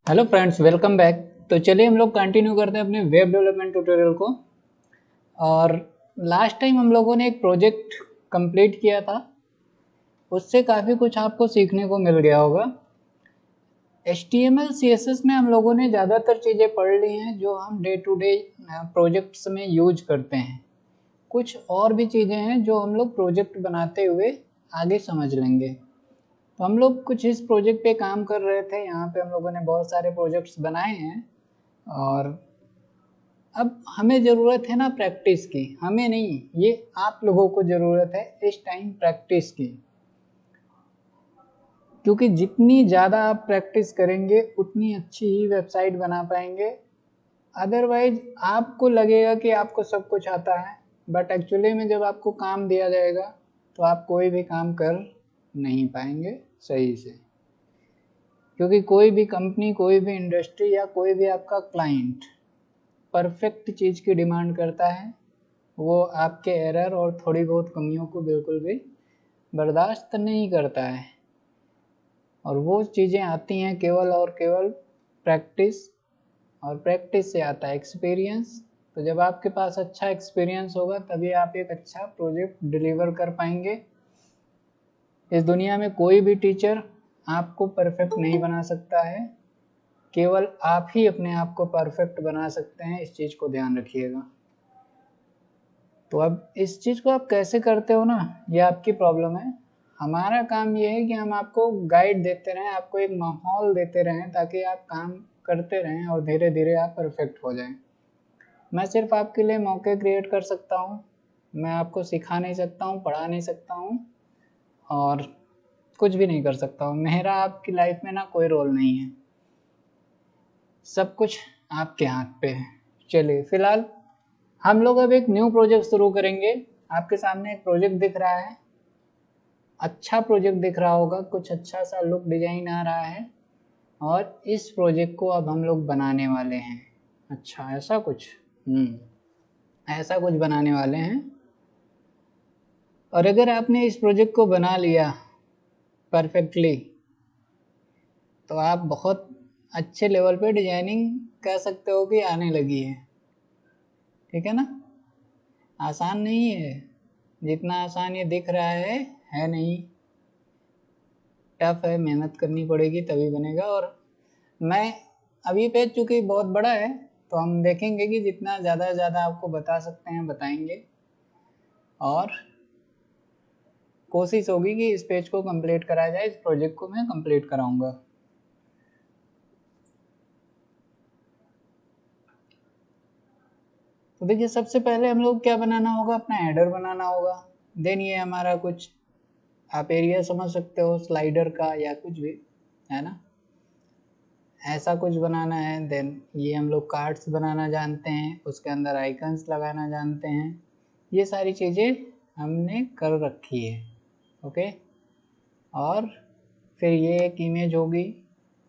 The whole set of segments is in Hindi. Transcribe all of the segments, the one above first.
Hello friends, welcome back. तो चलिए हम लोग कंटिन्यू करते हैं अपने वेब डेवलपमेंट ट्यूटोरियल को। और लास्ट टाइम हम लोगों ने एक प्रोजेक्ट कंप्लीट किया था, उससे काफ़ी कुछ आपको सीखने को मिल गया होगा। HTML CSS में हम लोगों ने ज़्यादातर चीज़ें पढ़ ली हैं जो हम डे टू डे प्रोजेक्ट्स में यूज करते हैं। कुछ और भी चीज़ें हैं जो हम लोग प्रोजेक्ट बनाते हुए आगे समझ लेंगे। तो हम लोग कुछ इस प्रोजेक्ट पे काम कर रहे थे। यहाँ पे हम लोगों ने बहुत सारे प्रोजेक्ट्स बनाए हैं और अब हमें ज़रूरत है ना प्रैक्टिस की। हमें नहीं, ये आप लोगों को ज़रूरत है इस टाइम प्रैक्टिस की, क्योंकि जितनी ज़्यादा आप प्रैक्टिस करेंगे उतनी अच्छी ही वेबसाइट बना पाएंगे। अदरवाइज आपको लगेगा कि आपको सब कुछ आता है, बट एक्चुअली में जब आपको काम दिया जाएगा तो आप कोई भी काम कर नहीं पाएंगे सही से। क्योंकि कोई भी कंपनी, कोई भी इंडस्ट्री या कोई भी आपका क्लाइंट परफेक्ट चीज़ की डिमांड करता है। वो आपके एरर और थोड़ी बहुत कमियों को बिल्कुल भी बर्दाश्त नहीं करता है। और वो चीज़ें आती हैं केवल और केवल प्रैक्टिस, और प्रैक्टिस से आता है एक्सपीरियंस। तो जब आपके पास अच्छा एक्सपीरियंस होगा तभी आप एक अच्छा प्रोजेक्ट डिलीवर कर पाएंगे। इस दुनिया में कोई भी टीचर आपको परफेक्ट नहीं बना सकता है, केवल आप ही अपने आप को परफेक्ट बना सकते हैं। इस चीज़ को ध्यान रखिएगा। तो अब इस चीज़ को आप कैसे करते हो ना, ये आपकी प्रॉब्लम है। हमारा काम ये है कि हम आपको गाइड देते रहें, आपको एक माहौल देते रहें ताकि आप काम करते रहें और धीरे धीरे आप परफेक्ट हो जाएं। मैं सिर्फ आपके लिए मौके क्रिएट कर सकता हूँ। मैं आपको सिखा नहीं सकता हूँ, पढ़ा नहीं सकता हूँ और कुछ भी नहीं कर सकता हूँ। मेरा आपकी लाइफ में ना कोई रोल नहीं है, सब कुछ आपके हाथ पे है। चलिए फिलहाल हम लोग अब एक न्यू प्रोजेक्ट शुरू करेंगे। आपके सामने एक प्रोजेक्ट दिख रहा है, अच्छा प्रोजेक्ट दिख रहा होगा, कुछ अच्छा सा लुक डिजाइन आ रहा है और इस प्रोजेक्ट को अब हम लोग बनाने वाले हैं। अच्छा, ऐसा कुछ ऐसा कुछ बनाने वाले हैं। और अगर आपने इस प्रोजेक्ट को बना लिया परफेक्टली तो आप बहुत अच्छे लेवल पे डिजाइनिंग कह सकते हो कि आने लगी है। ठीक है ना? आसान नहीं है, जितना आसान ये दिख रहा है नहीं। टफ है, मेहनत करनी पड़ेगी तभी बनेगा। और मैं अभी पेज चूँकि बहुत बड़ा है तो हम देखेंगे कि जितना ज़्यादा से ज़्यादा आपको बता सकते हैं बताएंगे, और कोशिश होगी कि इस पेज को कंप्लीट कराया जाए। इस प्रोजेक्ट को मैं कंप्लीट कराऊंगा। तो देखिए, सबसे पहले हम लोग क्या बनाना होगा, अपना हेडर बनाना होगा। देन ये हमारा कुछ, आप एरिया समझ सकते हो स्लाइडर का या कुछ भी, है ना, ऐसा कुछ बनाना है। देन ये हम लोग कार्ड्स बनाना जानते हैं, उसके अंदर आइकन्स लगाना जानते हैं। ये सारी चीज़ें हमने कर रखी है। ओके, और फिर ये एक इमेज होगी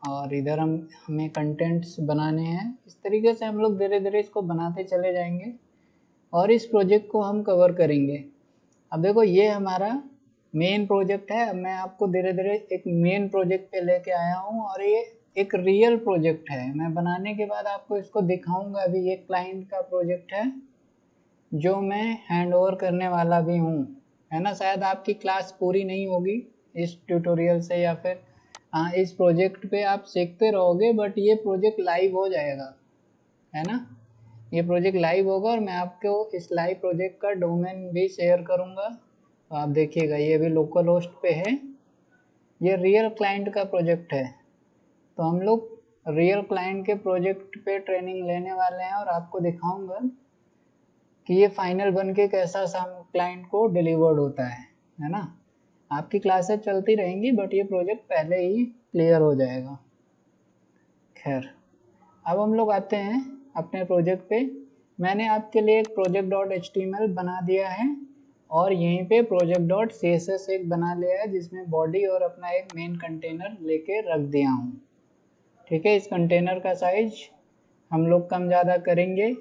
और इधर हमें कंटेंट्स बनाने हैं। इस तरीके से हम लोग धीरे धीरे इसको बनाते चले जाएंगे और इस प्रोजेक्ट को हम कवर करेंगे। अब देखो, ये हमारा मेन प्रोजेक्ट है। अब मैं आपको धीरे धीरे एक मेन प्रोजेक्ट पे लेके आया हूँ और ये एक रियल प्रोजेक्ट है। मैं बनाने के बाद आपको इसको दिखाऊंगा। अभी ये क्लाइंट का प्रोजेक्ट है जो मैं हैंड ओवर करने वाला भी हूँ, है ना। शायद आपकी क्लास पूरी नहीं होगी इस ट्यूटोरियल से, या फिर इस प्रोजेक्ट पे आप सीखते रहोगे, बट ये प्रोजेक्ट लाइव हो जाएगा, है ना। ये प्रोजेक्ट लाइव होगा और मैं आपको इस लाइव प्रोजेक्ट का डोमेन भी शेयर करूँगा। तो आप देखिएगा, ये भी लोकल होस्ट पे है। ये रियल क्लाइंट का प्रोजेक्ट है। तो हम लोग रियल क्लाइंट के प्रोजेक्ट पे ट्रेनिंग लेने वाले हैं और आपको दिखाऊंगा कि ये फाइनल बन के कैसा क्लाइंट को डिलीवर्ड होता है ना। आपकी क्लासेस चलती रहेंगी बट ये प्रोजेक्ट पहले ही क्लियर हो जाएगा। खैर, अब हम लोग आते हैं अपने प्रोजेक्ट पे। मैंने आपके लिए एक project.html बना दिया है और यहीं पे project.css एक बना लिया है जिसमें बॉडी और अपना एक मेन कंटेनर लेके रख दिया हूँ। ठीक है, इस कंटेनर का साइज हम लोग कम ज़्यादा करेंगे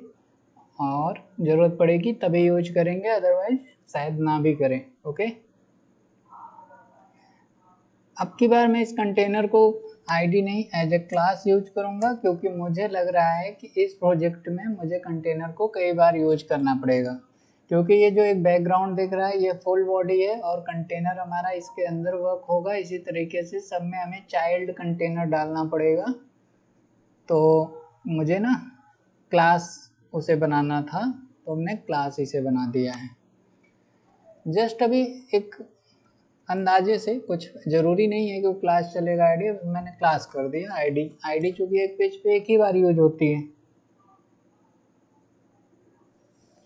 और ज़रूरत पड़ेगी तभी यूज करेंगे, अदरवाइज शायद ना भी करें। ओके, अब की बार मैं इस कंटेनर को आईडी नहीं एज ए क्लास यूज करूंगा, क्योंकि मुझे लग रहा है कि इस प्रोजेक्ट में मुझे कंटेनर को कई बार यूज करना पड़ेगा, क्योंकि ये जो एक बैकग्राउंड दिख रहा है ये फुल बॉडी है और कंटेनर हमारा इसके अंदर वर्क होगा। इसी तरीके से सब में हमें चाइल्ड कंटेनर डालना पड़ेगा। तो मुझे ना क्लास उसे बनाना था, तो हमने क्लास इसे बना दिया है। जस्ट अभी एक अंदाजे से, कुछ ज़रूरी नहीं है कि वो क्लास चलेगा आईडी, मैंने क्लास कर दिया आईडी। आईडी चूँकि एक पेज पे एक ही बार यूज होती है।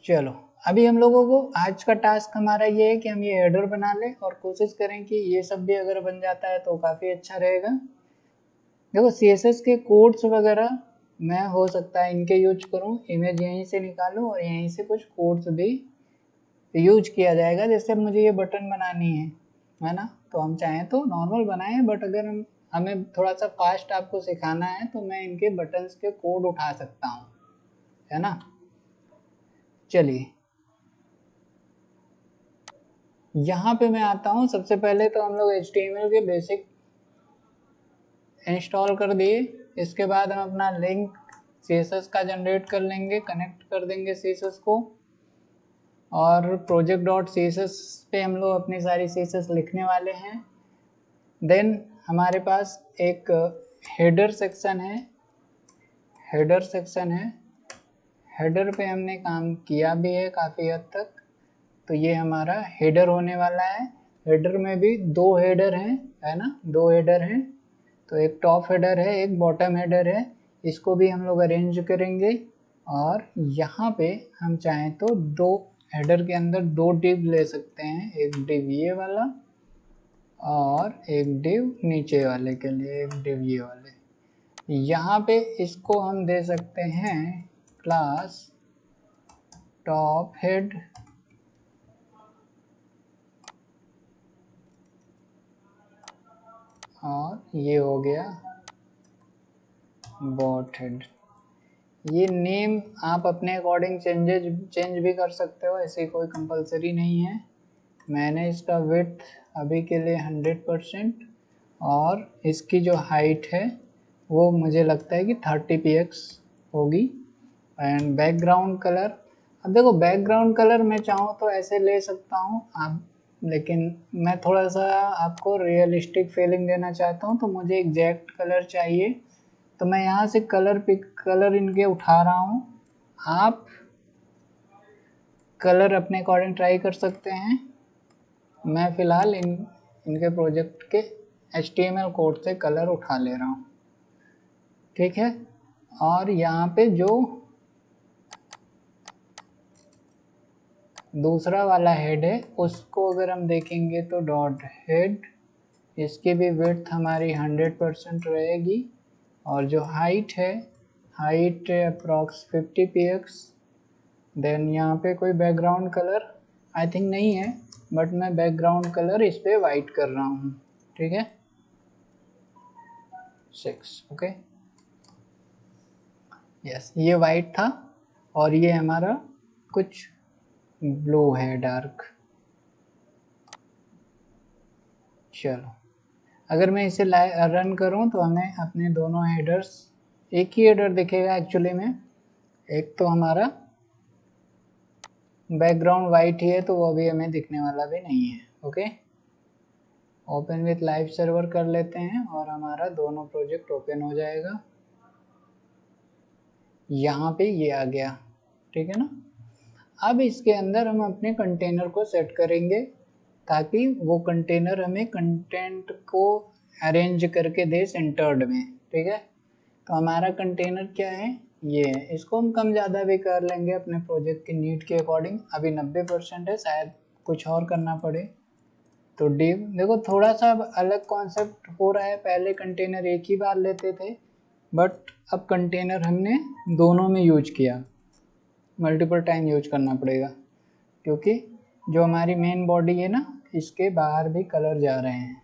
चलो अभी हम लोगों को आज का टास्क हमारा ये है कि हम ये हेडर बना लें और कोशिश करें कि ये सब भी अगर बन जाता है तो काफ़ी अच्छा रहेगा। देखो CSS के कोड्स वगैरह मैं हो सकता है इनके यूज करूँ, इमेज यहीं से निकालूँ और यहीं से कुछ कोड्स भी यूज किया जाएगा। जैसे मुझे ये बटन बनानी है ना, तो हम चाहें तो नॉर्मल बनाएं, बट अगर हमें थोड़ा सा फास्ट आपको सिखाना है तो मैं इनके बटन्स के कोड उठा सकता हूँ, है ना। चलिए यहाँ पे मैं आता हूँ। सबसे पहले तो हम लोग HTML के बेसिक इंस्टॉल कर दिए। इसके बाद हम अपना लिंक CSS का जनरेट कर लेंगे, कनेक्ट कर देंगे CSS को, और project.css पे हम लोग अपनी सारी CSS लिखने वाले हैं। देन हमारे पास एक हेडर सेक्शन है, हेडर पे हमने काम किया भी है काफ़ी हद तक। तो ये हमारा हेडर होने वाला है। हेडर में भी दो हेडर हैं, है ना, दो हेडर हैं। तो एक टॉप हेडर है, एक बॉटम हेडर है। इसको भी हम लोग अरेंज करेंगे और यहाँ पे हम चाहें तो दो हेडर के अंदर दो डिव ले सकते हैं, एक डिव ये वाला और एक डिव नीचे वाले के लिए, एक डिव ये वाले। यहाँ पे इसको हम दे सकते हैं क्लास टॉप हेड और ये हो गया बॉट हेड। ये नेम आप अपने अकॉर्डिंग चेंज भी कर सकते हो, ऐसे कोई कंपलसरी नहीं है। मैंने इसका विड्थ अभी के लिए 100% और इसकी जो हाइट है वो मुझे लगता है कि 30px होगी। एंड बैकग्राउंड कलर, अब देखो बैकग्राउंड कलर मैं चाहूँ तो ऐसे ले सकता हूँ आप, लेकिन मैं थोड़ा सा आपको रियलिस्टिक फीलिंग देना चाहता हूँ, तो मुझे एग्जैक्ट कलर चाहिए। तो मैं यहाँ से कलर इनके उठा रहा हूँ। आप कलर अपने अकॉर्डिंग ट्राई कर सकते हैं। मैं फ़िलहाल इनके प्रोजेक्ट के HTML कोड से कलर उठा ले रहा हूँ, ठीक है। और यहाँ पे जो दूसरा वाला हेड है उसको अगर हम देखेंगे तो डॉट हेड, इसकी भी विड्थ हमारी 100% रहेगी और जो हाइट है, हाइट अप्रॉक्स 50px। देन यहाँ पे कोई बैकग्राउंड कलर आई थिंक नहीं है, बट मैं बैकग्राउंड कलर इस पे वाइट कर रहा हूँ, ठीक है, 6, ओके। यस, ये वाइट था और ये हमारा कुछ ब्लू है, डार्क। चलो अगर मैं इसे रन करूं तो हमें अपने दोनों हेडर्स, एक ही हेडर दिखेगा एक्चुअली में। एक तो हमारा बैकग्राउंड वाइट ही है तो वो अभी हमें दिखने वाला भी नहीं है, okay. Open with live server कर लेते हैं और हमारा दोनों प्रोजेक्ट ओपन हो जाएगा। यहाँ पे ये आ गया, ठीक है ना। अब इसके अंदर हम अपने कंटेनर को सेट करेंगे ताकि वो कंटेनर हमें कंटेंट को अरेंज करके दे सेंटर्ड में, ठीक है। तो हमारा कंटेनर क्या है, ये है। इसको हम कम ज़्यादा भी कर लेंगे अपने प्रोजेक्ट की नीड के अकॉर्डिंग। अभी 90% है, शायद कुछ और करना पड़े। तो डिव देखो थोड़ा सा अलग कॉन्सेप्ट हो रहा है। पहले कंटेनर एक ही बार लेते थे, बट अब कंटेनर हमने दोनों में यूज किया, मल्टीपल टाइम यूज करना पड़ेगा, क्योंकि जो हमारी मेन बॉडी है ना, इसके बाहर भी कलर जा रहे हैं,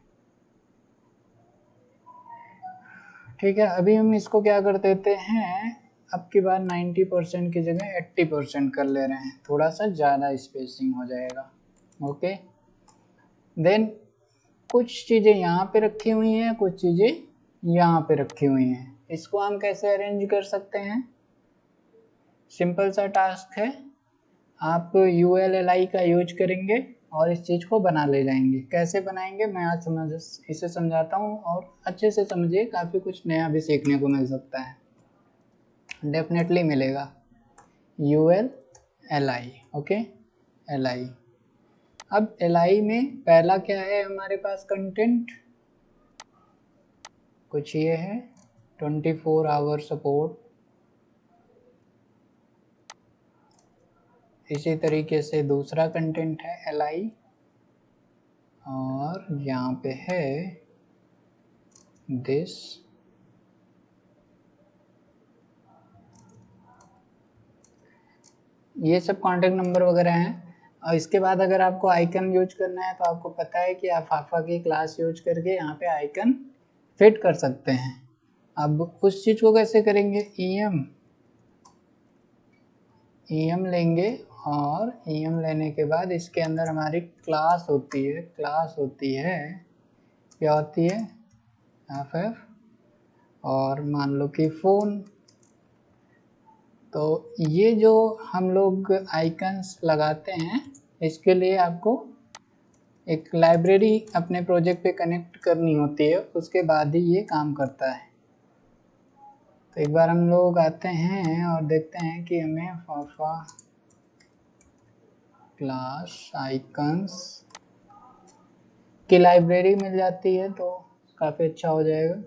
ठीक है। अभी हम इसको क्या कर देते हैं, अब की बार 90% की जगह 80% कर ले रहे हैं, थोड़ा सा ज़्यादा स्पेसिंग हो जाएगा, ओके। देन कुछ चीज़ें यहाँ पे रखी हुई हैं, कुछ चीज़ें यहाँ पे रखी हुई हैं। इसको हम कैसे अरेंज कर सकते हैं? सिंपल सा टास्क है, आप ULLI का यूज करेंगे और इस चीज़ को बना ले जाएंगे। कैसे बनाएंगे मैं आज इसे समझाता हूँ, और अच्छे से समझिए, काफ़ी कुछ नया भी सीखने को मिल सकता है, डेफिनेटली मिलेगा। ULLI, okay, LI। अब LI में पहला क्या है हमारे पास कंटेंट, कुछ ये है 24 आवर सपोर्ट। इसी तरीके से दूसरा कंटेंट है LI, और यहाँ पे है दिस। ये सब कॉन्टेक्ट नंबर वगैरह हैं। और इसके बाद अगर आपको आइकन यूज करना है तो आपको पता है कि आप फाफा की क्लास यूज करके यहाँ पे आइकन फिट कर सकते हैं। अब उस चीज़ को कैसे करेंगे? EM लेंगे, और EM लेने के बाद इसके अंदर हमारी क्लास होती है क्या होती है? FF, और मान लो कि फ़ोन। तो ये जो हम लोग आइकन्स लगाते हैं, इसके लिए आपको एक लाइब्रेरी अपने प्रोजेक्ट पे कनेक्ट करनी होती है, उसके बाद ही ये काम करता है। तो एक बार हम लोग आते हैं और देखते हैं कि हमें फाफा क्लास आइकन्स की लाइब्रेरी मिल जाती है, तो काफ़ी अच्छा हो जाएगा।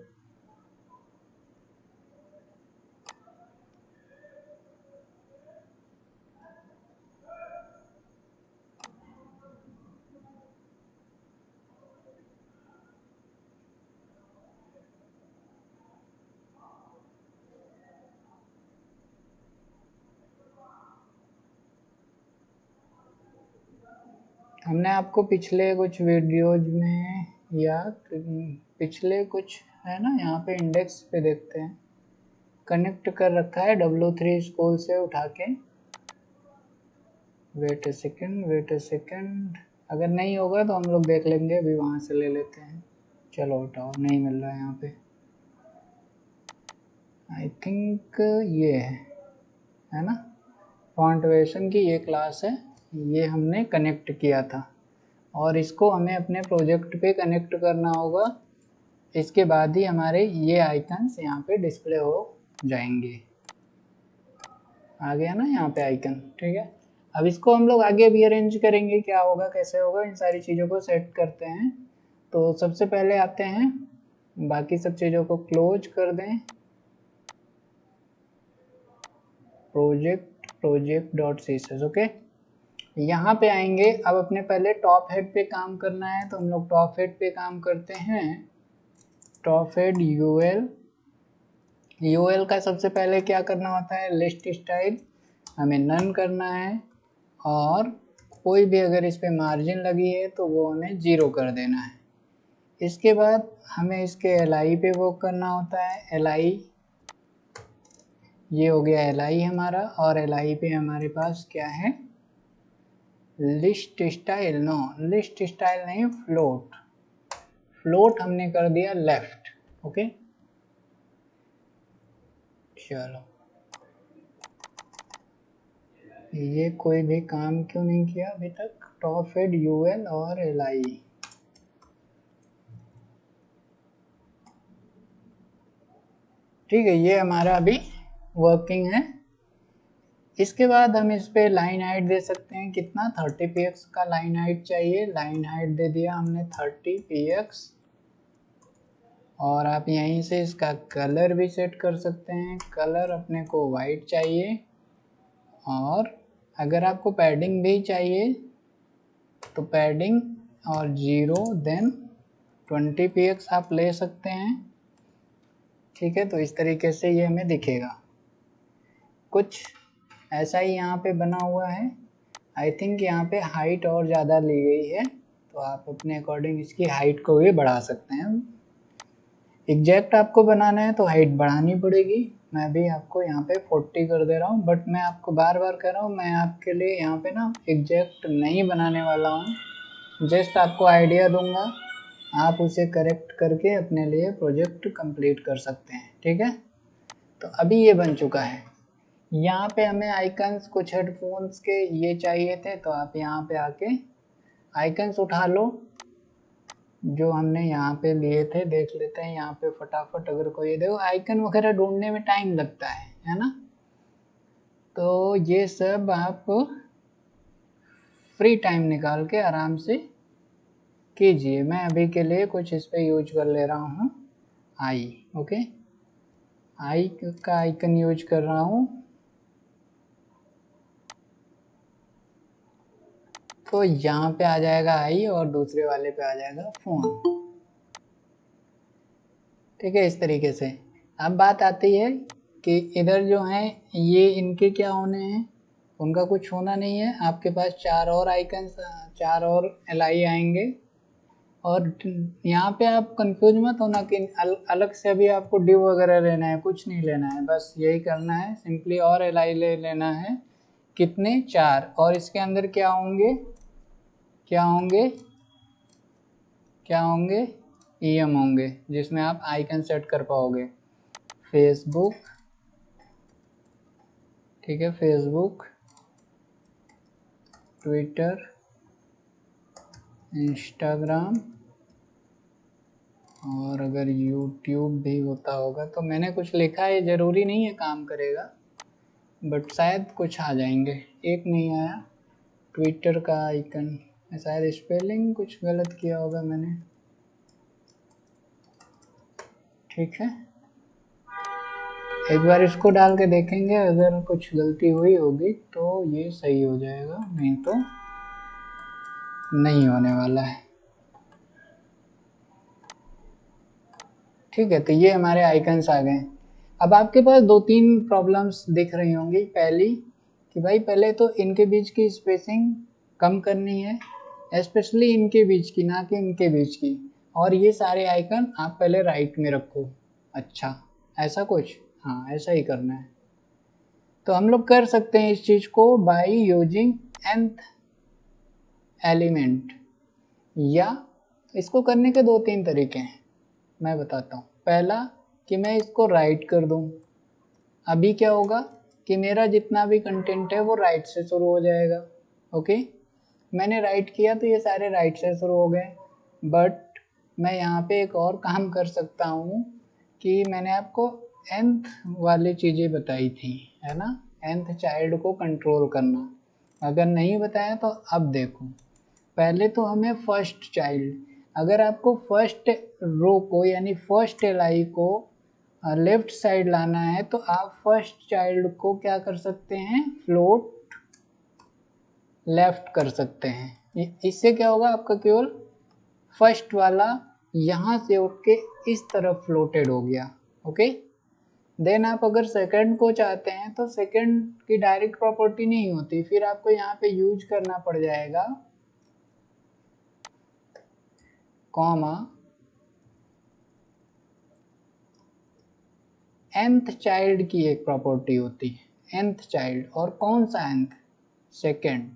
हमने आपको पिछले कुछ वीडियोज में या पिछले कुछ है ना, यहाँ पे इंडेक्स पे देखते हैं, कनेक्ट कर रखा है W3 स्कूल से उठा के। वेट ए सेकेंड, अगर नहीं होगा तो हम लोग देख लेंगे, अभी वहाँ से ले लेते हैं। चलो हटाओ, नहीं मिल रहा है यहाँ पे। आई थिंक ये है ना, फॉन्टवेशन की ये क्लास है, ये हमने कनेक्ट किया था, और इसको हमें अपने प्रोजेक्ट पे कनेक्ट करना होगा। इसके बाद ही हमारे ये आइकन्स यहाँ पे डिस्प्ले हो जाएंगे। आ गया ना यहाँ पे आइकन, ठीक है। अब इसको हम लोग आगे भी अरेंज करेंगे, क्या होगा कैसे होगा, इन सारी चीज़ों को सेट करते हैं। तो सबसे पहले आते हैं, बाकी सब चीज़ों को क्लोज कर दें, project.css, ओके। यहाँ पे आएंगे, अब अपने पहले टॉप हेड पे काम करना है, तो हम लोग टॉप हेड पे काम करते हैं। टॉप हेड UL का सबसे पहले क्या करना होता है? लिस्ट स्टाइल हमें नन करना है, और कोई भी अगर इस पे मार्जिन लगी है तो वो हमें 0 कर देना है। इसके बाद हमें इसके LI पे वर्क करना होता है। LI, ये हो गया LI हमारा, और LI पे हमारे पास क्या है? List style, no list style नहीं, फ्लोट हमने कर दिया लेफ्ट, ओके। चलो, ये कोई भी काम क्यों नहीं किया अभी तक? टॉप हेड UL और LI, ठीक है, ये हमारा अभी वर्किंग है। इसके बाद हम इस पे लाइन हाइट दे सकते हैं, कितना? 30 px का लाइन हाइट चाहिए। लाइन हाइट दे दिया हमने 30 px, और आप यहीं से इसका कलर भी सेट कर सकते हैं। कलर अपने को वाइट चाहिए, और अगर आपको पैडिंग भी चाहिए तो पैडिंग और 0 देन 20 px आप ले सकते हैं, ठीक है। तो इस तरीके से ये हमें दिखेगा, कुछ ऐसा ही यहाँ पे बना हुआ है। आई थिंक यहाँ पे हाइट और ज़्यादा ली गई है, तो आप अपने अकॉर्डिंग इसकी हाइट को भी बढ़ा सकते हैं। एग्जैक्ट आपको बनाना है तो हाइट बढ़ानी पड़ेगी। मैं भी आपको यहाँ पे 40 कर दे रहा हूँ, बट मैं आपको बार बार कह रहा हूँ, मैं आपके लिए यहाँ पे ना एग्जैक्ट नहीं बनाने वाला हूँ, जस्ट आपको आइडिया दूंगा आप उसे करेक्ट करके अपने लिए प्रोजेक्ट कंप्लीट कर सकते हैं। ठीक है, तो अभी ये बन चुका है। यहाँ पे हमें आइकन्स कुछ हेडफोन्स के ये चाहिए थे, तो आप यहाँ पे आके आइकन्स उठा लो जो हमने यहाँ पे लिए थे। देख लेते हैं यहाँ पे फटाफट। अगर कोई देखो आइकन वगैरह ढूंढने में टाइम लगता है ना, तो ये सब आप फ्री टाइम निकाल के आराम से कीजिए। मैं अभी के लिए कुछ इस पे यूज कर ले रहा हूँ आई। ओके, आई का आइकन यूज कर रहा हूँ, तो यहाँ पे आ जाएगा आई और दूसरे वाले पे आ जाएगा फोन। ठीक है, इस तरीके से। अब बात आती है कि इधर जो है ये इनके क्या होने हैं, उनका कुछ होना नहीं है। आपके पास 4 और आइकन्स, 4 और एलआई आएंगे। और यहाँ पे आप कंफ्यूज मत होना कि अलग से अभी आपको डिव वगैरह लेना है, कुछ नहीं लेना है। बस यही करना है, सिंपली और एलआई ले लेना है। कितने? 4। और इसके अंदर क्या होंगे, क्या होंगे, क्या होंगे? ईएम होंगे, जिसमें आप आइकन सेट कर पाओगे। फेसबुक, ठीक है, फेसबुक, ट्विटर, इंस्टाग्राम, और अगर यूट्यूब भी होता होगा तो मैंने कुछ लिखा है, ज़रूरी नहीं है काम करेगा, बट शायद कुछ आ जाएंगे। एक नहीं आया, ट्विटर का आइकन, शायद स्पेलिंग कुछ गलत किया होगा मैंने। ठीक है, एक बार इसको डाल के देखेंगे, अगर कुछ गलती हुई होगी तो ये सही हो जाएगा, नहीं तो नहीं होने वाला है। ठीक है, तो ये हमारे आइकन्स आ गए। अब आपके पास 2-3 प्रॉब्लम्स दिख रही होंगी। पहली कि भाई पहले तो इनके बीच की स्पेसिंग कम करनी है, स्पेशली इनके बीच की, ना कि इनके बीच की। और ये सारे आइकन आप पहले राइट में रखो। अच्छा, ऐसा कुछ, हाँ ऐसा ही करना है। तो हम लोग कर सकते हैं इस चीज़ को बाय यूजिंग nth एलिमेंट, या इसको करने के 2-3 तरीके हैं, मैं बताता हूँ। पहला कि मैं इसको राइट कर दूँ। अभी क्या होगा कि मेरा जितना भी कंटेंट है वो राइट से शुरू हो जाएगा। ओके, मैंने राइट किया तो ये सारे राइट से शुरू हो गए। बट मैं यहाँ पे एक और काम कर सकता हूँ कि मैंने आपको nth वाली चीज़ें बताई थी, है ना, nth चाइल्ड को कंट्रोल करना। अगर नहीं बताया तो अब देखो, पहले तो हमें फर्स्ट चाइल्ड, अगर आपको फर्स्ट रो को यानी फर्स्ट एलआई को लेफ्ट साइड लाना है तो आप फर्स्ट चाइल्ड को क्या कर सकते हैं, फ्लोट लेफ्ट कर सकते हैं। इससे क्या होगा, आपका केवल फर्स्ट वाला यहाँ से उठ के इस तरफ फ्लोटेड हो गया। ओके, देन आप अगर सेकंड को चाहते हैं तो सेकंड की डायरेक्ट प्रॉपर्टी नहीं होती, फिर आपको यहाँ पे यूज करना पड़ जाएगा कॉमा nth चाइल्ड की एक प्रॉपर्टी होती है, nth चाइल्ड। और कौन सा nth? सेकंड।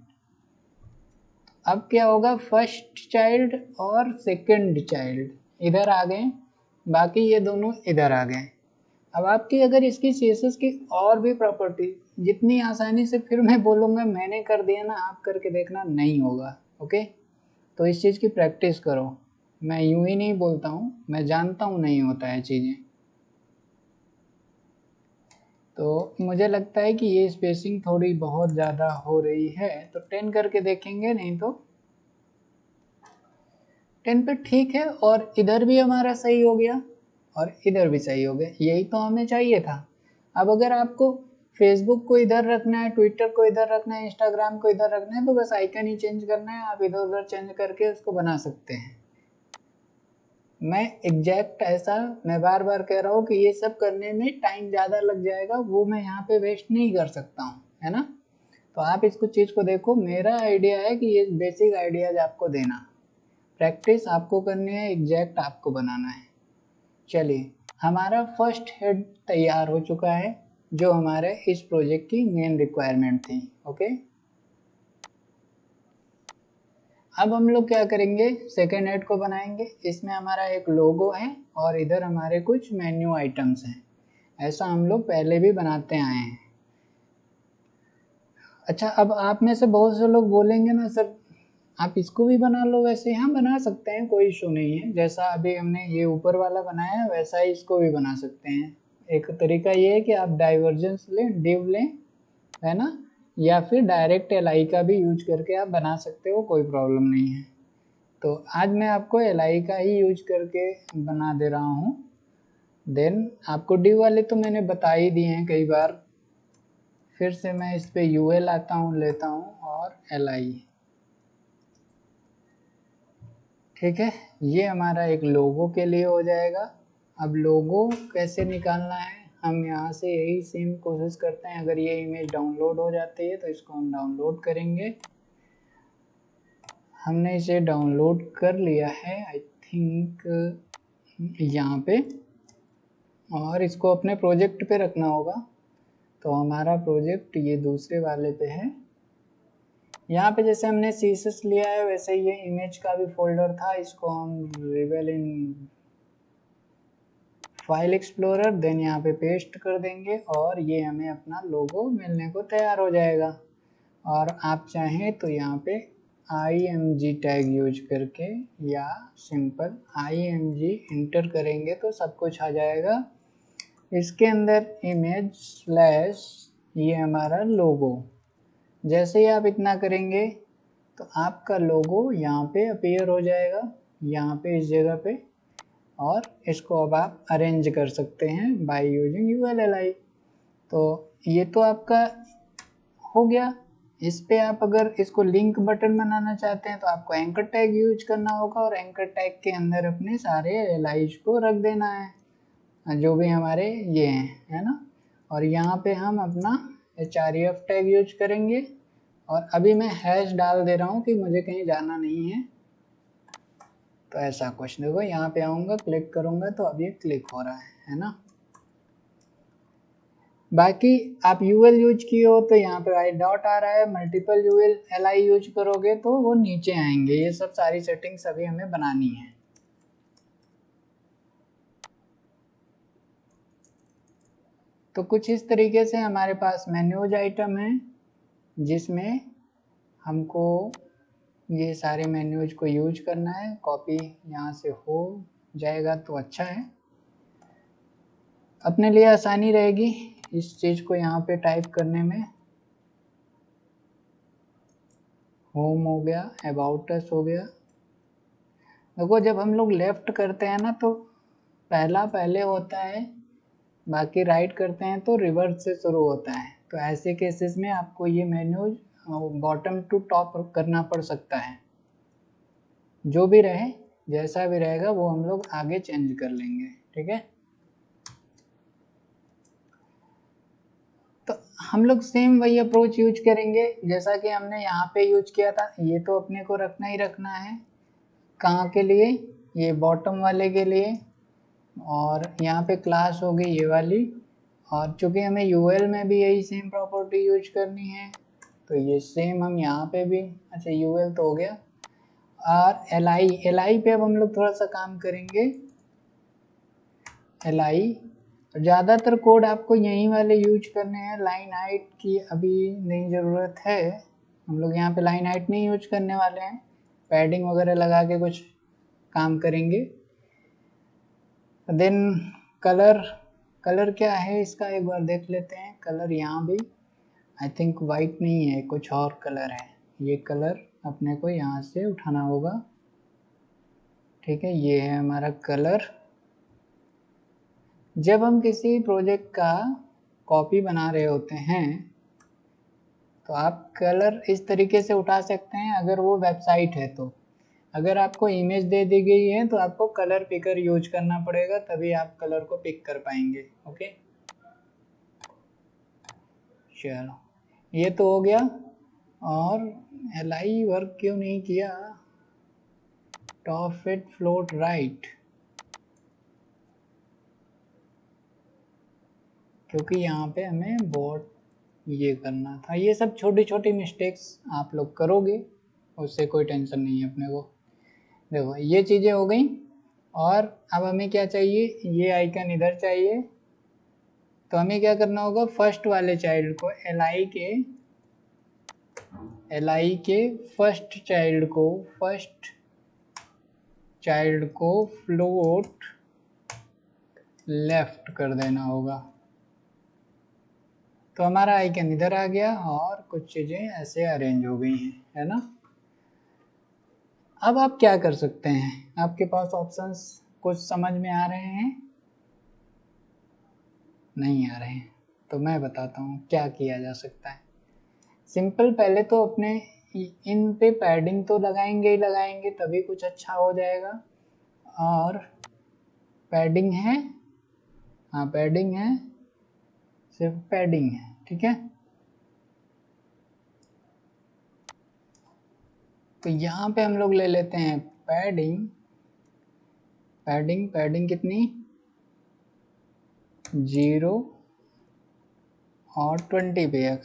अब क्या होगा, फर्स्ट चाइल्ड और सेकंड चाइल्ड इधर आ गए, बाकी ये दोनों इधर आ गए। अब आपकी अगर इसकी सीएसएस की और भी प्रॉपर्टी, जितनी आसानी से फिर मैं बोलूँगा मैंने कर दिया ना, आप करके देखना, नहीं होगा। ओके, तो इस चीज़ की प्रैक्टिस करो। मैं यूं ही नहीं बोलता हूँ, मैं जानता हूँ नहीं होता है चीज़ें। तो मुझे लगता है कि ये स्पेसिंग थोड़ी बहुत ज़्यादा हो रही है, तो 10 करके देखेंगे, नहीं तो 10 पे ठीक है। और इधर भी हमारा सही हो गया और इधर भी सही हो गया, यही तो हमें चाहिए था। अब अगर आपको फेसबुक को इधर रखना है, ट्विटर को इधर रखना है, इंस्टाग्राम को इधर रखना है, तो बस आइकन ही चेंज करना है, आप इधर उधर चेंज करके उसको बना सकते हैं। मैं एग्जैक्ट ऐसा, मैं बार बार कह रहा हूँ कि ये सब करने में टाइम ज़्यादा लग जाएगा, वो मैं यहाँ पे वेस्ट नहीं कर सकता हूँ, है ना। तो आप इसको चीज़ को देखो, मेरा आइडिया है कि ये बेसिक आइडियाज आपको देना, प्रैक्टिस आपको करनी है, एग्जैक्ट आपको बनाना है। चलिए, हमारा फर्स्ट हेड तैयार हो चुका है, जो हमारे इस प्रोजेक्ट की मेन रिक्वायरमेंट थी। ओके, अब हम लोग क्या करेंगे, सेकेंड हेड को बनाएंगे। इसमें हमारा एक लोगो है और इधर हमारे कुछ मेन्यू आइटम्स हैं। ऐसा हम लोग पहले भी बनाते आए हैं। अच्छा, अब आप में से बहुत से लोग बोलेंगे ना सर आप इसको भी बना लो। वैसे हाँ बना सकते हैं, कोई इशू नहीं है। जैसा अभी हमने ये ऊपर वाला बनाया है वैसा ही इसको भी बना सकते हैं। एक तरीका ये है कि आप डाइवर्जेंस लें, डिव लें, है ना, या फिर डायरेक्ट एलआई का भी यूज करके आप बना सकते हो, कोई प्रॉब्लम नहीं है। तो आज मैं आपको एलआई का ही यूज करके बना दे रहा हूँ। देन आपको डिव वाले तो मैंने बता ही दिए हैं कई बार। फिर से मैं इस पे यूएल आता हूँ, लेता हूँ और एलआई। ठीक है, ये हमारा एक लोगो के लिए हो जाएगा। अब लोगो कैसे निकालना है, हम यहाँ से यही सेम कोशिश करते हैं। अगर ये इमेज डाउनलोड हो जाती है तो इसको हम डाउनलोड करेंगे। हमने इसे डाउनलोड कर लिया है आई थिंक यहाँ पे, और इसको अपने प्रोजेक्ट पे रखना होगा। तो हमारा प्रोजेक्ट ये दूसरे वाले पे है। यहाँ पे जैसे हमने सीएसएस लिया है वैसे ये इमेज का भी फोल्डर था। इसको हम रिवेल इन फाइल एक्सप्लोरर, देन यहाँ पे पेस्ट कर देंगे और ये हमें अपना लोगो मिलने को तैयार हो जाएगा। और आप चाहें तो यहाँ पे img टैग यूज करके या सिंपल img इंटर करेंगे तो सब कुछ आ जाएगा। इसके अंदर इमेज स्लैश ये हमारा लोगो, जैसे ही आप इतना करेंगे तो आपका लोगो यहाँ पे अपीयर हो जाएगा, यहाँ पे इस जगह पे। और इसको अब आप अरेंज कर सकते हैं बाय यूजिंग ULLI। तो ये तो आपका हो गया। इस पे आप अगर इसको लिंक बटन बनाना चाहते हैं तो आपको एंकर टैग यूज करना होगा और एंकर टैग के अंदर अपने सारे एलाइज को रख देना है जो भी हमारे ये हैं, है ना। और यहाँ पे हम अपना href टैग यूज करेंगे। और अभी मैं हैश डाल दे रहा हूँ कि मुझे कहीं जाना नहीं है। तो ऐसा कुछ देखो, यहाँ पे आऊँगा, क्लिक करूँगा तो अब ये क्लिक हो रहा है ना। बाकी आप यूएल यूज किए हो तो यहाँ पे आई डॉट आ रहा है। मल्टीपल यूएल एलआई यूज करोगे तो वो नीचे आएंगे। ये सब सारी सेटिंग्स अभी हमें बनानी है। तो कुछ इस तरीके से हमारे पास मेन्यूज आइटम है जिसमें हमको ये सारे मेन्यूज को यूज करना है। कॉपी यहाँ से हो जाएगा तो अच्छा है, अपने लिए आसानी रहेगी इस चीज़ को यहाँ पे टाइप करने में। होम हो गया, अबाउट अस हो गया। देखो जब हम लोग लेफ्ट करते हैं ना तो पहला पहले होता है, बाकी राइट करते हैं तो रिवर्स से शुरू होता है। तो ऐसे केसेस में आपको ये मेन्यूज बॉटम टू टॉप करना पड़ सकता है। जो भी रहे, जैसा भी रहेगा वो हम लोग आगे चेंज कर लेंगे। ठीक है, तो हम लोग सेम वही अप्रोच यूज करेंगे जैसा कि हमने यहाँ पे यूज किया था। ये तो अपने को रखना ही रखना है। कहाँ के लिए, ये बॉटम वाले के लिए। और यहाँ पे क्लास हो गई ये वाली। और चूंकि हमें यूएल में भी यही सेम प्रॉपर्टी यूज करनी है तो ये सेम हम यहाँ पे भी, अच्छा यूएल तो हो गया। और एलआई पे अब हम लोग थोड़ा सा काम करेंगे। एलआई ज़्यादातर कोड आपको यहीं वाले यूज करने हैं। लाइन हाइट की अभी नहीं ज़रूरत है, हम लोग यहाँ पे लाइन हाइट नहीं यूज करने वाले हैं। पैडिंग वगैरह लगा के कुछ काम करेंगे। देन कलर क्या है इसका एक बार देख लेते हैं। कलर यहाँ भी आई थिंक वाइट नहीं है, कुछ और कलर है। ये कलर अपने को यहाँ से उठाना होगा। ठीक है, ये है हमारा कलर। जब हम किसी प्रोजेक्ट का कॉपी बना रहे होते हैं तो आप कलर इस तरीके से उठा सकते हैं अगर वो वेबसाइट है तो। अगर आपको इमेज दे दी गई है तो आपको कलर पिकर यूज करना पड़ेगा, तभी आप कलर को पिक कर पाएंगे। ओके, चलो ये तो हो गया। और एलआई वर्क क्यों नहीं किया, टॉप फिट फ्लोट राइट, क्योंकि यहाँ पे हमें बोर्ड ये करना था। ये सब छोटी छोटी मिस्टेक्स आप लोग करोगे उससे कोई टेंशन नहीं है अपने को। देखो ये चीज़ें हो गई, और अब हमें क्या चाहिए, ये आइकन इधर चाहिए। तो हमें क्या करना होगा, फर्स्ट वाले चाइल्ड को li के फर्स्ट चाइल्ड को फ्लोट लेफ्ट कर देना होगा। तो हमारा आइकन इधर आ गया और कुछ चीज़ें ऐसे अरेंज हो गई हैं, है ना। अब आप क्या कर सकते हैं, आपके पास ऑप्शंस कुछ समझ में आ रहे हैं, नहीं आ रहे हैं, तो मैं बताता हूँ क्या किया जा सकता है। सिंपल, पहले तो अपने इन पे पैडिंग तो लगाएंगे ही लगाएंगे, तभी कुछ अच्छा हो जाएगा। और पैडिंग है, हाँ पैडिंग है, सिर्फ पैडिंग है, ठीक है। तो यहाँ पे हम लोग ले लेते हैं पैडिंग कितनी, 0 और 20 px।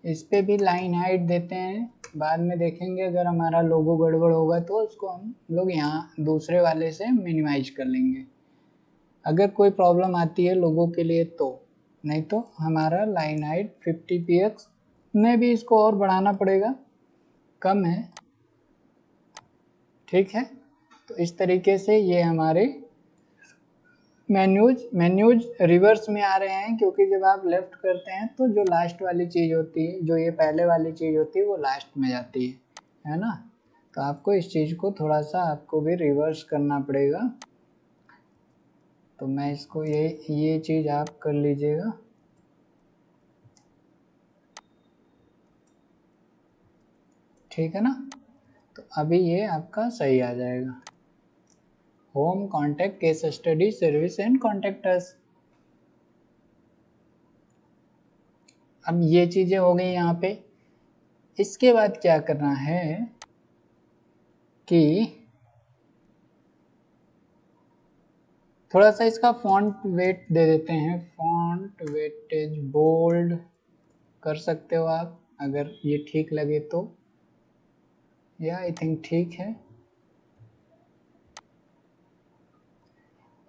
इस पे भी लाइन हाइट देते हैं, बाद में देखेंगे अगर हमारा लोगो गड़बड़ होगा तो उसको हम लोग यहाँ दूसरे वाले से मिनिमाइज कर लेंगे, अगर कोई प्रॉब्लम आती है लोगों के लिए तो। नहीं तो हमारा लाइन हाइट 50 px में भी इसको और बढ़ाना पड़ेगा, कम है, ठीक है। तो इस तरीके से ये हमारे मेन्यूज रिवर्स में आ रहे हैं, क्योंकि जब आप लेफ्ट करते हैं तो जो लास्ट वाली चीज़ होती है, जो ये पहले वाली चीज़ होती है वो लास्ट में जाती है ना। तो आपको इस चीज़ को थोड़ा सा आपको भी रिवर्स करना पड़ेगा। तो मैं इसको ये चीज़ आप कर लीजिएगा, ठीक है ना। तो अभी ये आपका सही आ जाएगा, home, contact, case study, service and contact us. अब ये चीज़ें हो गई यहाँ पे। इसके बाद क्या करना है कि थोड़ा सा इसका फॉन्ट वेट दे देते हैं, फॉन्ट वेटेज बोल्ड कर सकते हो आप अगर ये ठीक लगे तो, या आई थिंक ठीक है।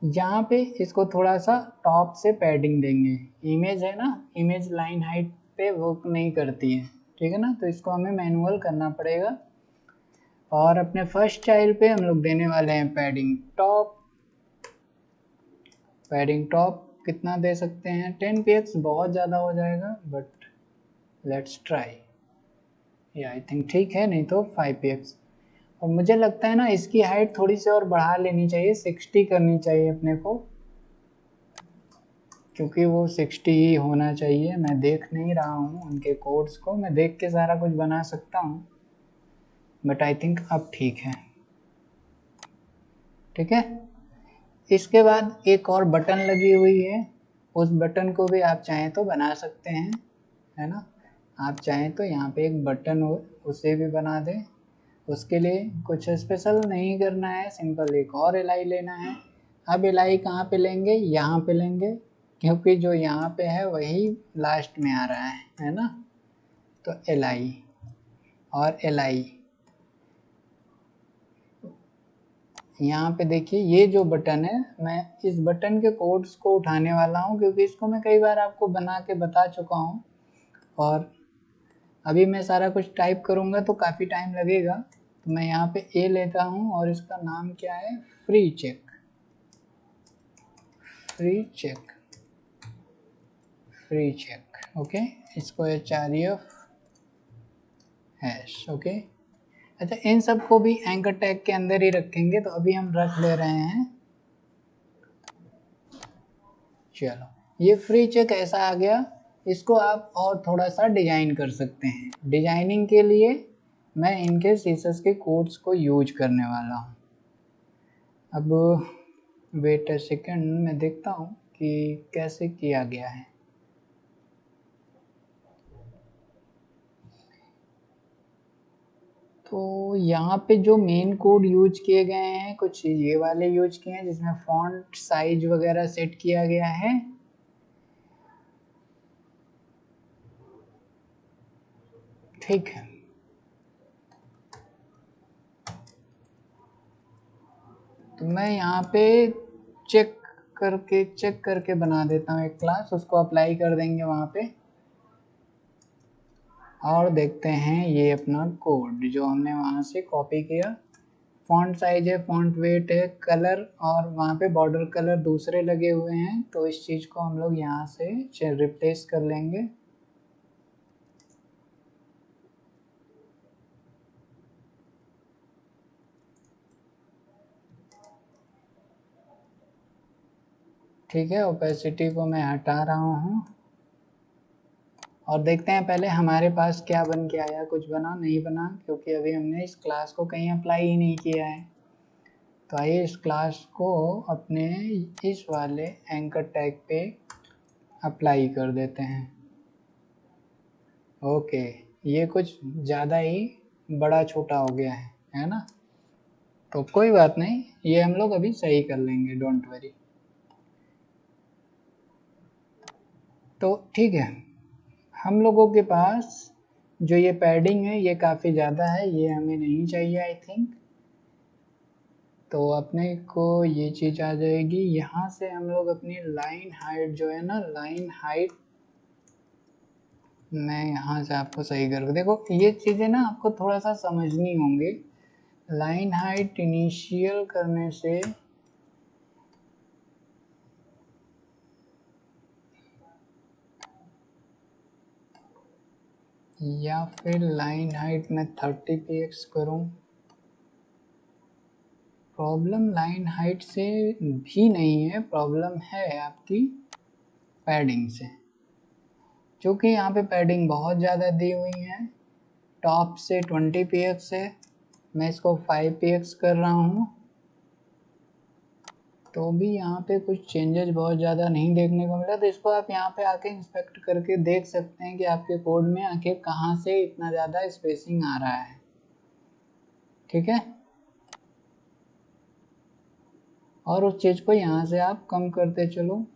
यहाँ पे इसको थोड़ा सा टॉप से पैडिंग देंगे, इमेज है ना, इमेज लाइन हाइट पे वर्क नहीं करती है, ठीक है ना। तो इसको हमें मैनुअल करना पड़ेगा। और अपने फर्स्ट चाइल्ड पे हम लोग देने वाले हैं पैडिंग टॉप। पैडिंग टॉप कितना दे सकते हैं, 10 px बहुत ज़्यादा हो जाएगा, बट लेट्स ट्राई, ये आई थिंक ठीक है, नहीं तो 5 px। और मुझे लगता है ना इसकी हाइट थोड़ी सी और बढ़ा लेनी चाहिए, 60 करनी चाहिए अपने को, क्योंकि वो 60 ही होना चाहिए। मैं देख नहीं रहा हूँ उनके कोड्स को, मैं देख के सारा कुछ बना सकता हूँ, बट आई थिंक अब ठीक है, ठीक है। इसके बाद एक और बटन लगी हुई है, उस बटन को भी आप चाहें तो बना सकते हैं, है ना। आप चाहें तो यहाँ पे एक बटन हो उसे भी बना दें, उसके लिए कुछ स्पेशल नहीं करना है, सिंपल एक और एल लेना है। अब एल कहाँ पे लेंगे, यहाँ पे लेंगे, क्योंकि जो यहाँ पे है वही लास्ट में आ रहा है ना। तो एल और एल यहाँ पे देखिए, ये जो बटन है, मैं इस बटन के कोड्स को उठाने वाला हूँ, क्योंकि इसको मैं कई बार आपको बना के बता चुका हूँ, और अभी मैं सारा कुछ टाइप करूँगा तो काफ़ी टाइम लगेगा। तो मैं यहाँ पे ए लेता हूँ और इसका नाम क्या है, फ्री चेक, ओके। इसको href हैश, ओके। अच्छा, इन सब को भी एंकर टैग के अंदर ही रखेंगे, तो अभी हम रख ले रहे हैं। चलो, ये फ्री चेक ऐसा आ गया। इसको आप और थोड़ा सा डिजाइन कर सकते हैं। डिजाइनिंग के लिए मैं इनके सीसस के कोड्स को यूज करने वाला हूँ। अब वेट अ सेकंड, मैं देखता हूँ कि कैसे किया गया है। तो यहाँ पे जो मेन कोड यूज किए गए हैं, कुछ ये वाले यूज किए हैं, जिसमें फॉन्ट साइज वगैरह सेट किया गया है। ठीक है, तो मैं यहाँ पे चेक करके बना देता हूँ एक क्लास, उसको अप्लाई कर देंगे वहाँ पे और देखते हैं ये अपना कोड जो हमने वहाँ से कॉपी किया। फॉन्ट साइज है, फॉन्ट वेट है, कलर और वहाँ पे बॉर्डर कलर दूसरे लगे हुए हैं, तो इस चीज़ को हम लोग यहाँ से रिप्लेस कर लेंगे। ठीक है, ओपेसिटी को मैं हटा रहा हूँ और देखते हैं पहले हमारे पास क्या बन के आया। कुछ बना नहीं बना, क्योंकि अभी हमने इस क्लास को कहीं अप्लाई ही नहीं किया है। तो आइए इस क्लास को अपने इस वाले एंकर टैग पे अप्लाई कर देते हैं। ओके, ये कुछ ज़्यादा ही बड़ा छोटा हो गया है ना? तो कोई बात नहीं, ये हम लोग अभी सही कर लेंगे, डोंट वरी। तो ठीक है, हम लोगों के पास जो ये पैडिंग है ये काफ़ी ज़्यादा है, ये हमें नहीं चाहिए आई थिंक। तो अपने को ये चीज़ आ जाएगी। यहाँ से हम लोग अपनी लाइन हाइट जो है ना, लाइन हाइट मैं यहाँ से आपको सही करके देखो, ये चीज़ें ना आपको थोड़ा सा समझनी होंगी। लाइन हाइट इनिशियल करने से या फिर लाइन हाइट में 30 px करूं। प्रॉब्लम लाइन हाइट से भी नहीं है, प्रॉब्लम है आपकी पैडिंग से, क्योंकि यहाँ पे पैडिंग बहुत ज़्यादा दी हुई है। टॉप से 20 px है, मैं इसको 5 px कर रहा हूँ, तो भी यहाँ पे कुछ चेंजेस बहुत ज़्यादा नहीं देखने को मिला। तो इसको आप यहाँ पे आके इंस्पेक्ट करके देख सकते हैं कि आपके कोड में आखिर कहाँ से इतना ज़्यादा स्पेसिंग आ रहा है। ठीक है, और उस चीज़ को यहाँ से आप कम करते चलो,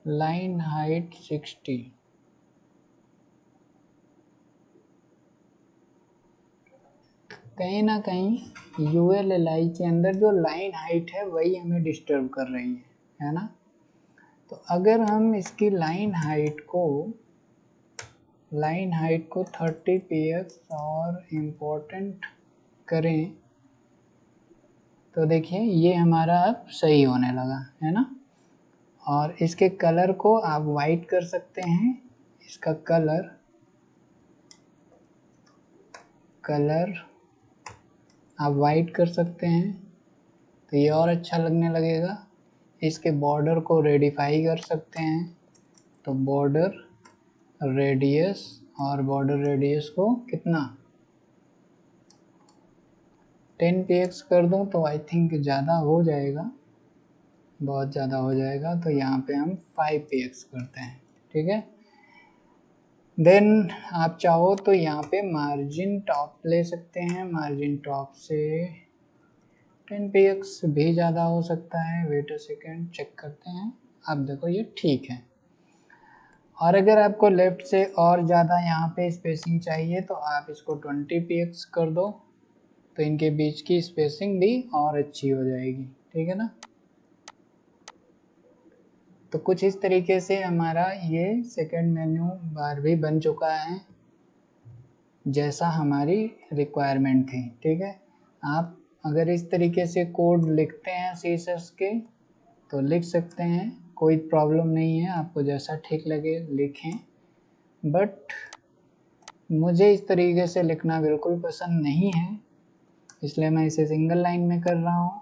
लाइन हाइट 60। कहीं ना कहीं ULLI के अंदर जो लाइन हाइट है वही हमें डिस्टर्ब कर रही है ना? तो अगर हम इसकी लाइन हाइट को 30 px और इम्पोर्टेंट करें, तो देखिए ये हमारा अब सही होने लगा है ना? और इसके कलर को आप वाइट कर सकते हैं, इसका कलर आप वाइट कर सकते हैं, तो ये और अच्छा लगने लगेगा। इसके बॉर्डर को रेडिफाई कर सकते हैं, तो बॉर्डर रेडियस, और बॉर्डर रेडियस को कितना 10 px कर दूं, तो आई थिंक ज़्यादा हो जाएगा, बहुत ज़्यादा हो जाएगा। तो यहाँ पे हम 5 px करते हैं। ठीक है, देन आप चाहो तो यहाँ पे मार्जिन टॉप ले सकते हैं, मार्जिन टॉप से 10 px भी ज़्यादा हो सकता है। वेट अ सेकेंड, चेक करते हैं। अब देखो ये ठीक है। और अगर आपको लेफ्ट से और ज़्यादा यहाँ पे स्पेसिंग चाहिए तो आप इसको 20 px कर दो, तो इनके बीच की स्पेसिंग भी और अच्छी हो जाएगी। ठीक है ना? तो कुछ इस तरीके से हमारा ये सेकंड मेन्यू बार भी बन चुका है, जैसा हमारी रिक्वायरमेंट थी। ठीक है, आप अगर इस तरीके से कोड लिखते हैं CSS के तो लिख सकते हैं, कोई प्रॉब्लम नहीं है, आपको जैसा ठीक लगे लिखें। बट मुझे इस तरीके से लिखना बिल्कुल पसंद नहीं है, इसलिए मैं इसे सिंगल लाइन में कर रहा हूँ।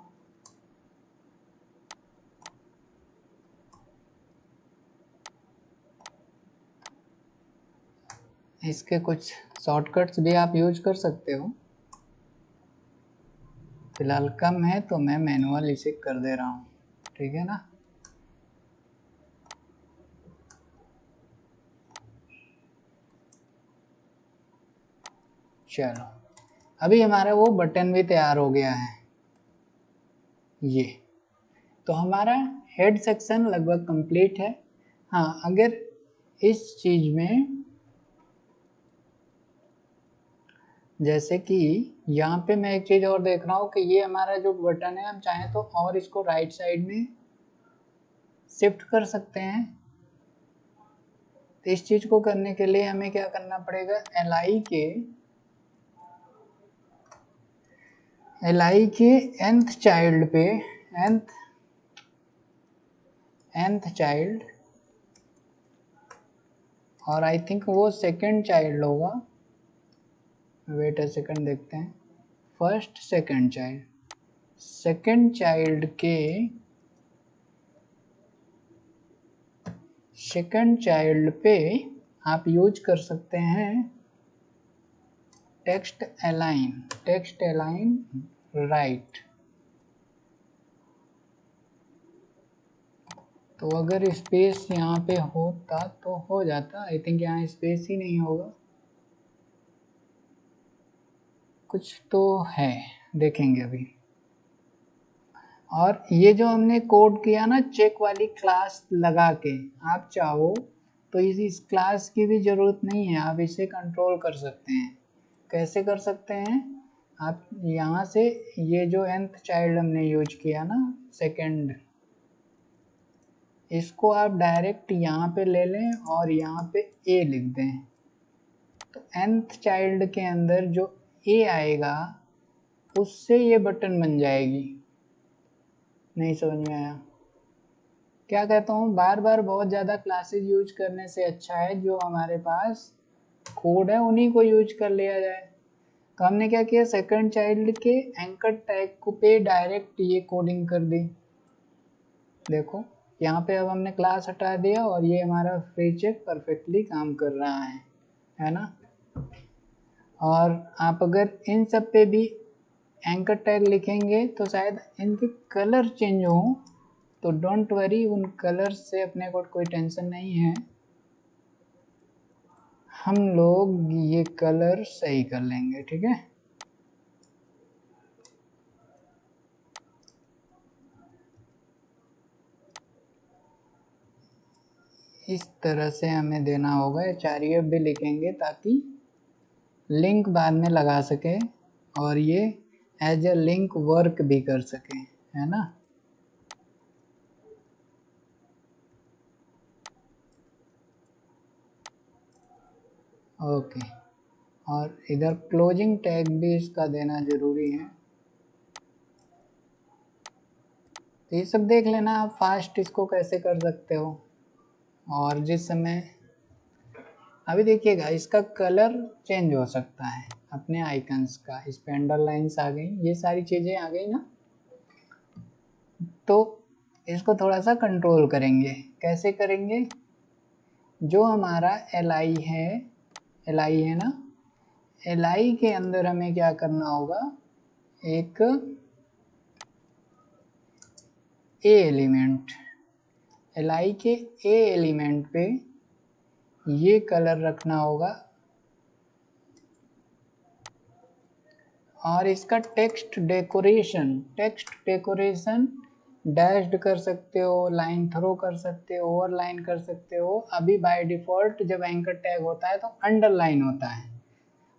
इसके कुछ शॉर्टकट्स भी आप यूज कर सकते हो, फिलहाल कम है तो मैं मैनुअल इसे कर दे रहा हूँ। ठीक है ना? चलो, अभी हमारा वो बटन भी तैयार हो गया है। ये तो हमारा हेड सेक्शन लगभग कंप्लीट है। हाँ, अगर इस चीज में जैसे कि यहाँ पे मैं एक चीज़ और देख रहा हूँ कि ये हमारा जो बटन है, हम चाहें तो और इसको राइट साइड में शिफ्ट कर सकते हैं। तो इस चीज़ को करने के लिए हमें क्या करना पड़ेगा, एल आई के nth चाइल्ड पे nth चाइल्ड, और आई थिंक वो सेकंड चाइल्ड होगा, वेट अ सेकंड देखते हैं, फर्स्ट सेकंड चाइल्ड के सेकंड चाइल्ड पे आप यूज कर सकते हैं टेक्स्ट अलाइन राइट। तो अगर स्पेस यहाँ पे होता तो हो जाता, आई थिंक यहाँ स्पेस ही नहीं होगा, कुछ तो है, देखेंगे अभी। और ये जो हमने कोड किया ना चेक वाली क्लास लगा के, आप चाहो तो इस क्लास की भी ज़रूरत नहीं है, आप इसे कंट्रोल कर सकते हैं। कैसे कर सकते हैं, आप यहाँ से ये जो nth चाइल्ड हमने यूज किया ना सेकंड, इसको आप डायरेक्ट यहाँ पे ले लें और यहाँ पे a लिख दें। तो nth चाइल्ड के अंदर जो a आएगा उससे ये बटन बन जाएगी। नहीं समझ में आया? क्या कहता हूँ, बार बार बहुत ज़्यादा क्लासेस यूज करने से अच्छा है जो हमारे पास कोड है उन्हीं को यूज कर लिया जाए। तो हमने क्या किया, सेकंड चाइल्ड के एंकर टैग को पे डायरेक्ट ये कोडिंग कर दी। देखो यहाँ पे अब हमने क्लास हटा दिया और ये हमारा फ्री चेक परफेक्टली काम कर रहा है ना। और आप अगर इन सब पे भी एंकर टैग लिखेंगे तो शायद इनके कलर चेंज हो, तो डोंट वरी, उन कलर से अपने को कोई टेंशन नहीं है, हम लोग ये कलर सही कर लेंगे, ठीक है। इस तरह से हमें देना होगा, HREF भी लिखेंगे ताकि लिंक बाद में लगा सके और ये एज ए लिंक वर्क भी कर सके, है ना। ओके, और इधर क्लोजिंग टैग भी इसका देना ज़रूरी है। तो ये सब देख लेना आप फास्ट इसको कैसे कर सकते हो। और जिस समय अभी देखिएगा इसका कलर चेंज हो सकता है अपने आइकन्स का, इस पे अंडरलाइंस आ गई, ये सारी चीज़ें आ गई ना। तो इसको थोड़ा सा कंट्रोल करेंगे, कैसे करेंगे, जो हमारा LI है ना, LI के अंदर हमें क्या करना होगा, एक A एलिमेंट, LI के A एलिमेंट पे ये कलर रखना होगा और इसका टेक्स्ट डेकोरेशन डैश्ड कर सकते हो, लाइन थ्रो कर सकते हो, ओवरलाइन कर सकते हो। अभी बाय डिफ़ॉल्ट जब एंकर टैग होता है तो अंडरलाइन होता है,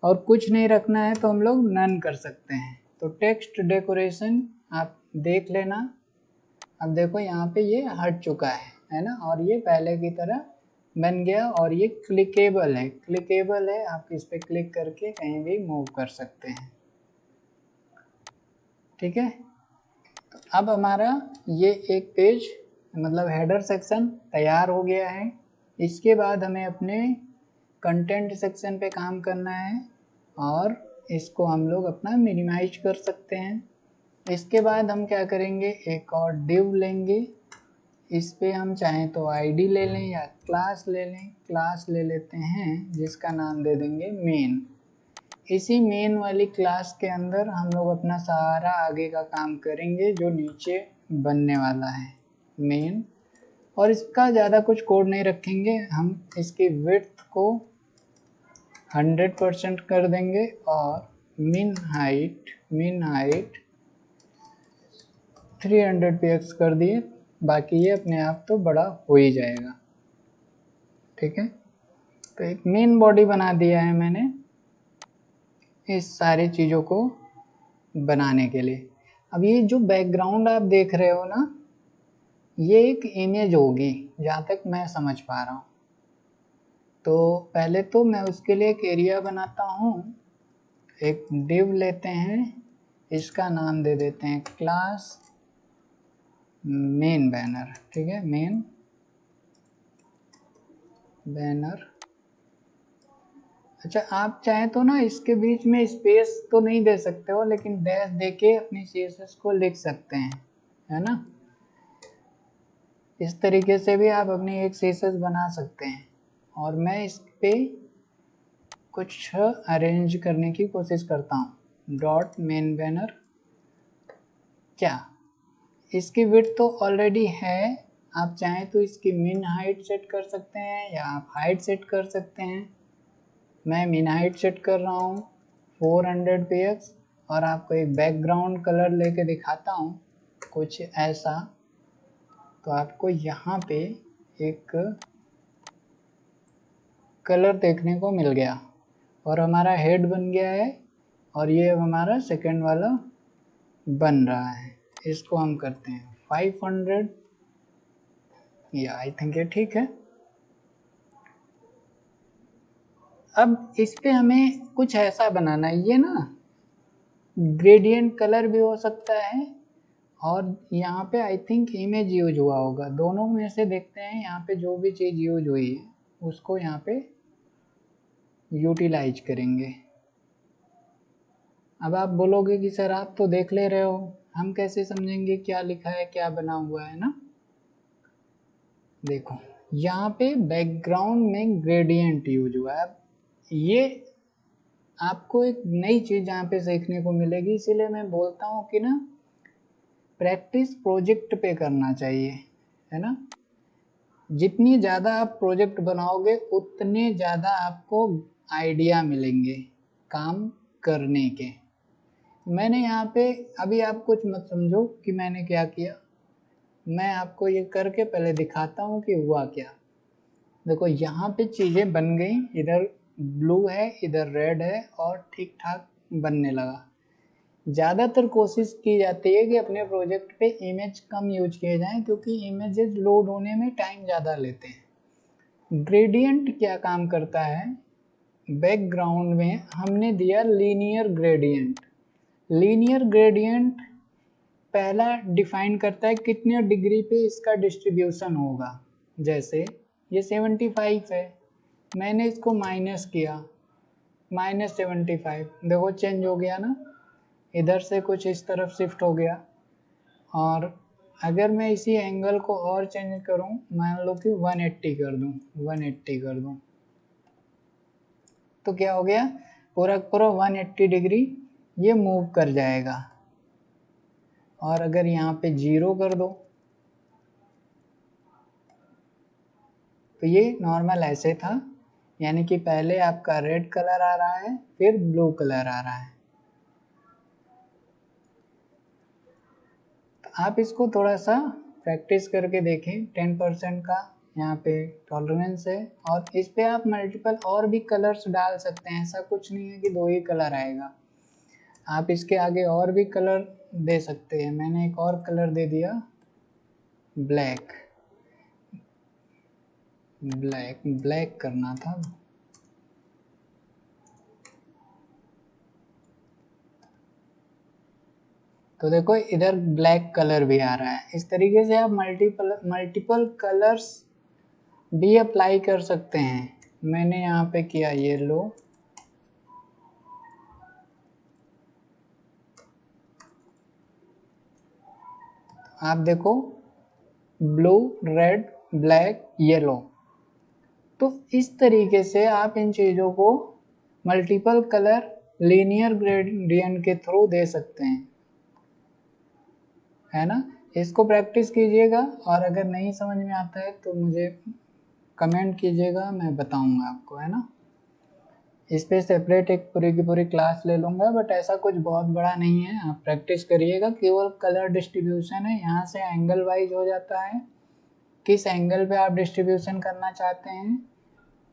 और कुछ नहीं रखना है तो हम लोग नन कर सकते हैं। तो टेक्स्ट डेकोरेशन आप देख लेना। अब देखो यहाँ पे ये हट चुका है ना, और ये पहले की तरह बन गया, और ये क्लिकेबल है, आप इस पर क्लिक करके कहीं भी मूव कर सकते हैं, ठीक है। तो अब हमारा ये एक पेज मतलब हेडर सेक्शन तैयार हो गया है। इसके बाद हमें अपने कंटेंट सेक्शन पे काम करना है और इसको हम लोग अपना मिनिमाइज कर सकते हैं। इसके बाद हम क्या करेंगे, एक और डिव लेंगे, इस पे हम चाहें तो आईडी ले लें या क्लास ले लें। क्लास ले लेते हैं जिसका नाम दे देंगे मेन। इसी मेन वाली क्लास के अंदर हम लोग अपना सारा आगे का काम करेंगे जो नीचे बनने वाला है मेन। और इसका ज़्यादा कुछ कोड नहीं रखेंगे, हम इसकी विड्थ को 100% कर देंगे और मिन हाइट 300 px कर दिए, बाकी ये अपने आप तो बड़ा हो ही जाएगा, ठीक है। तो एक मेन बॉडी बना दिया है मैंने। इस सारी चीज़ों को बनाने के लिए। अब ये जो बैकग्राउंड आप देख रहे हो ना, ये एक इमेज होगी जहाँ तक मैं समझ पा रहा हूँ। तो पहले तो मैं उसके लिए एक एरिया बनाता हूँ, एक डिव लेते हैं, इसका नाम दे देते हैं क्लास मेन बैनर। ठीक है, मेन बैनर। अच्छा, आप चाहें तो ना इसके बीच में स्पेस तो नहीं दे सकते हो, लेकिन डैश देके अपनी CSS को लिख सकते हैं, है ना। इस तरीके से भी आप अपनी एक CSS बना सकते हैं। और मैं इस पे कुछ अरेंज करने की कोशिश करता हूँ। डॉट मेन बैनर, क्या इसकी विड्थ तो ऑलरेडी है, आप चाहें तो इसकी मिन हाइट सेट कर सकते हैं या आप हाइट सेट कर सकते हैं। मैं मिन हाइट सेट कर रहा हूँ 400 px, और आपको एक बैकग्राउंड कलर लेके दिखाता हूँ कुछ ऐसा। तो आपको यहाँ पे एक कलर देखने को मिल गया और हमारा हेड बन गया है, और ये हमारा सेकंड वाला बन रहा है। इसको हम करते हैं 500, या आई थिंक ये ठीक है। अब इस पे हमें कुछ ऐसा बनाना है, ये ना ग्रेडियंट कलर भी हो सकता है, और यहाँ पे आई थिंक इमेज यूज हुआ होगा, दोनों में से देखते हैं। यहाँ पे जो भी चीज़ यूज हुई है उसको यहाँ पे यूटिलाइज करेंगे। अब आप बोलोगे कि सर आप तो देख ले रहे हो, हम कैसे समझेंगे क्या लिखा है क्या बना हुआ है ना। देखो यहाँ पे बैकग्राउंड में ग्रेडियंट यूज हुआ है। ये आपको एक नई चीज़ यहाँ पे सीखने को मिलेगी, इसीलिए मैं बोलता हूँ कि ना प्रैक्टिस प्रोजेक्ट पे करना चाहिए, है ना। जितनी ज़्यादा आप प्रोजेक्ट बनाओगे उतने ज़्यादा आपको आइडिया मिलेंगे काम करने के। मैंने यहाँ पे अभी आप कुछ मत समझो कि मैंने क्या किया, मैं आपको ये करके पहले दिखाता हूँ कि हुआ क्या। देखो यहाँ पे चीज़ें बन गई, इधर ब्लू है इधर रेड है और ठीक ठाक बनने लगा। ज़्यादातर कोशिश की जाती है कि अपने प्रोजेक्ट पे इमेज कम यूज किए जाएं, क्योंकि इमेजेस लोड होने में टाइम ज़्यादा लेते हैं। ग्रेडियंट क्या काम करता है, बैकग्राउंड में हमने दिया लीनियर ग्रेडियंट। लीनियर ग्रेडियंट पहला डिफाइन करता है कितने डिग्री पे इसका डिस्ट्रीब्यूशन होगा। जैसे ये 75 है, मैंने इसको माइनस किया, -75, देखो चेंज हो गया ना, इधर से कुछ इस तरफ शिफ्ट हो गया। और अगर मैं इसी एंगल को और चेंज करूं, मान लो कि 180 कर दूं, 180 कर दूं, तो क्या हो गया, पूरा पूरा 180 डिग्री ये मूव कर जाएगा। और अगर यहाँ पे 0 कर दो तो ये नॉर्मल ऐसे था, यानी कि पहले आपका रेड कलर आ रहा है फिर ब्लू कलर आ रहा है। तो आप इसको थोड़ा सा प्रैक्टिस करके देखें। 10% का यहाँ पे टॉलरेंस है, और इस पे आप मल्टीपल और भी कलर्स डाल सकते हैं, ऐसा कुछ नहीं है कि 2 ही कलर आएगा। आप इसके आगे और भी कलर दे सकते हैं। मैंने एक और कलर दे दिया ब्लैक, ब्लैक ब्लैक करना था। तो देखो इधर ब्लैक कलर भी आ रहा है। इस तरीके से आप मल्टीपल कलर्स भी अप्लाई कर सकते हैं। मैंने यहाँ पे किया येलो, आप देखो ब्लू रेड ब्लैक येलो। तो इस तरीके से आप इन चीज़ों को मल्टीपल कलर लीनियर ग्रेडियंट के थ्रू दे सकते हैं, है ना। इसको प्रैक्टिस कीजिएगा, और अगर नहीं समझ में आता है तो मुझे कमेंट कीजिएगा, मैं बताऊंगा आपको, है ना। इस पे सेपरेट एक पूरी की पूरी क्लास ले लूँगा, बट ऐसा कुछ बहुत बड़ा नहीं है। आप प्रैक्टिस करिएगा, केवल कलर डिस्ट्रीब्यूशन है, यहाँ से एंगल वाइज हो जाता है किस एंगल पे आप डिस्ट्रीब्यूशन करना चाहते हैं।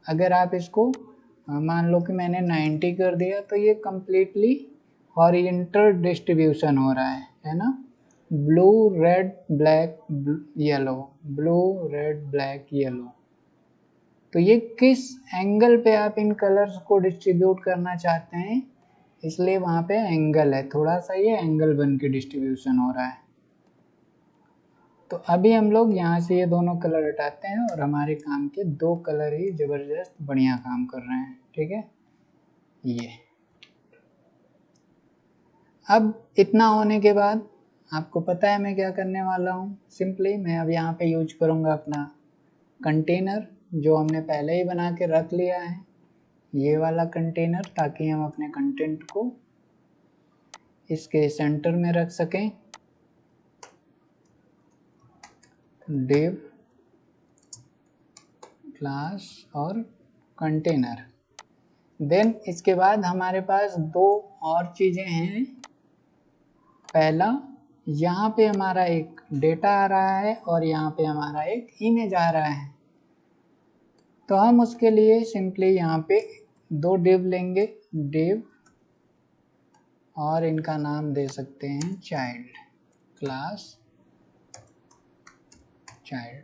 अगर आप इसको मान लो कि मैंने 90 कर दिया, तो ये कम्प्लीटली हॉरिजेंटल डिस्ट्रीब्यूशन हो रहा है ना। Blue red black yellow, blue red black yellow. तो ये किस एंगल पे आप इन कलर्स को डिस्ट्रीब्यूट करना चाहते हैं, इसलिए वहाँ पे एंगल है, थोड़ा सा ये एंगल बन के डिस्ट्रीब्यूशन हो रहा है। तो अभी हम लोग यहाँ से ये दोनों कलर हटाते हैं और हमारे काम के दो कलर ही ज़बरदस्त बढ़िया काम कर रहे हैं। ठीक है, ये अब इतना होने के बाद आपको पता है मैं क्या करने वाला हूँ। सिंपली मैं अब यहाँ पे यूज करूँगा अपना कंटेनर जो हमने पहले ही बना के रख लिया है, ये वाला कंटेनर, ताकि हम अपने कंटेंट को इसके सेंटर में रख सकें। div क्लास और कंटेनर। देन इसके बाद हमारे पास दो और चीज़ें हैं। पहला, यहाँ पे हमारा एक डेटा आ रहा है और यहाँ पे हमारा एक इमेज आ रहा है। तो हम उसके लिए सिंपली यहाँ पे दो div लेंगे, div, और इनका नाम दे सकते हैं चाइल्ड, क्लास चाइल्ड।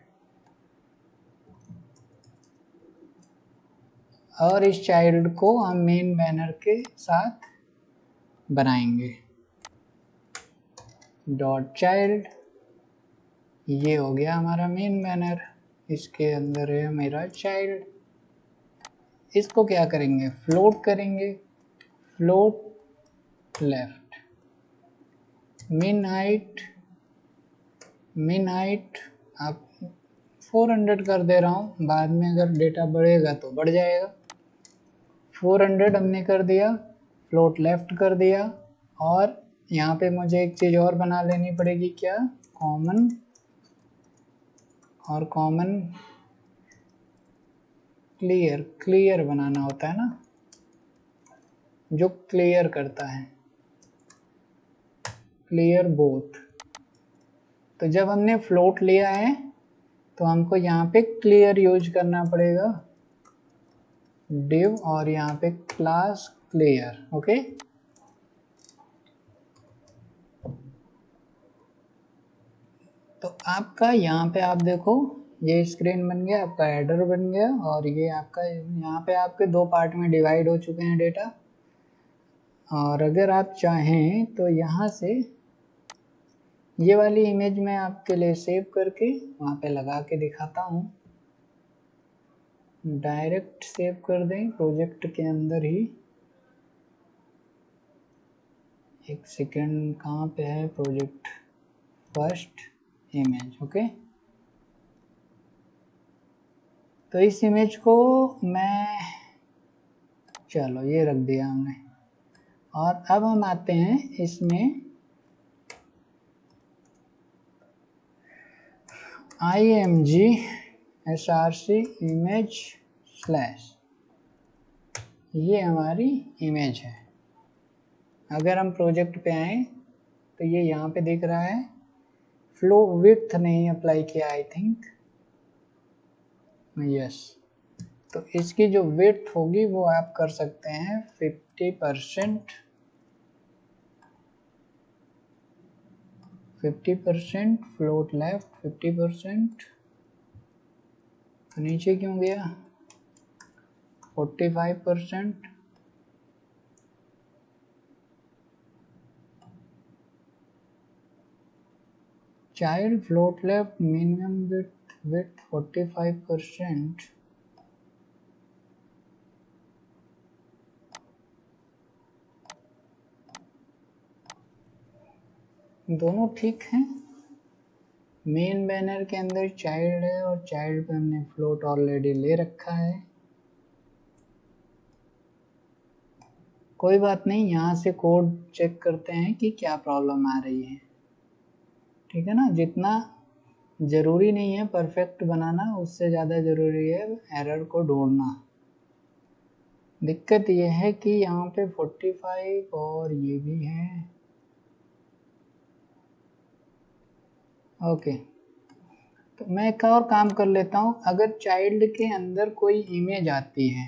और इस चाइल्ड को हम मेन बैनर के साथ बनाएंगे। डॉट चाइल्ड, ये हो गया हमारा मेन बैनर, इसके अंदर है मेरा चाइल्ड। इसको क्या करेंगे, फ्लोट करेंगे, फ्लोट लेफ्ट, मिन हाइट आप 400 कर दे रहा हूँ, बाद में अगर डेटा बढ़ेगा तो बढ़ जाएगा। 400 हमने कर दिया, फ्लोट लेफ्ट कर दिया। और यहाँ पे मुझे एक चीज़ और बना लेनी पड़ेगी, क्या, कॉमन, और कॉमन क्लियर बनाना होता है ना, जो क्लियर करता है, क्लियर बोथ। तो जब हमने फ्लोट लिया है तो हमको यहाँ पे क्लियर यूज करना पड़ेगा, div और यहाँ पे क्लास क्लियर। ओके, तो आपका यहाँ पे आप देखो ये स्क्रीन बन गया, आपका हेडर बन गया, और ये आपका यहाँ पे आपके दो पार्ट में डिवाइड हो चुके हैं डेटा। और अगर आप चाहें तो यहाँ से ये वाली इमेज मैं आपके लिए सेव करके वहाँ पे लगा के दिखाता हूँ। डायरेक्ट सेव कर दें प्रोजेक्ट के अंदर ही। एक सेकेंड, कहाँ पे है प्रोजेक्ट, फर्स्ट इमेज। ओके, तो इस इमेज को मैं, चलो ये रख दिया हमने। और अब हम आते हैं इसमें img src image स्लैश, ये हमारी इमेज है। अगर हम प्रोजेक्ट पे आए तो ये यहाँ पे दिख रहा है, फ्लो विड्थ नहीं अप्लाई किया आई थिंक, यस। तो इसकी जो विड्थ होगी वो आप कर सकते हैं 50%, 50%, फ्लोट लेफ्ट 50%, नीचे क्यों गया, 45%, child float left minimum width 45%। दोनों ठीक हैं। मेन बैनर के अंदर चाइल्ड है और चाइल्ड पे हमने फ्लोट ऑलरेडी ले रखा है। कोई बात नहीं, यहाँ से कोड चेक करते हैं कि क्या प्रॉब्लम आ रही है। ठीक है ना, जितना ज़रूरी नहीं है परफेक्ट बनाना, उससे ज़्यादा ज़रूरी है एरर को ढूंढना। दिक्कत यह है कि यहाँ पे 45 और ये भी है। ओके, तो मैं एक और काम कर लेता हूँ। अगर चाइल्ड के अंदर कोई इमेज आती है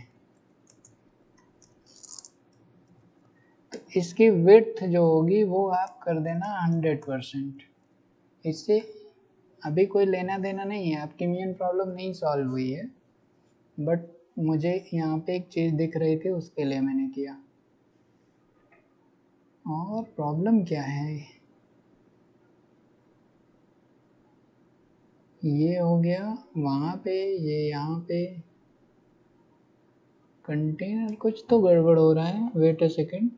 इसकी विड्थ जो होगी वो आप कर देना 100%। इससे अभी कोई लेना देना नहीं है, आपकी मेन प्रॉब्लम नहीं सॉल्व हुई है, बट मुझे यहाँ पे एक चीज़ दिख रही थी उसके लिए मैंने किया। और प्रॉब्लम क्या है, ये हो गया वहाँ पे, ये यहाँ पे कंटेनर, कुछ तो गड़बड़ हो रहा है, वेट अ सेकेंड।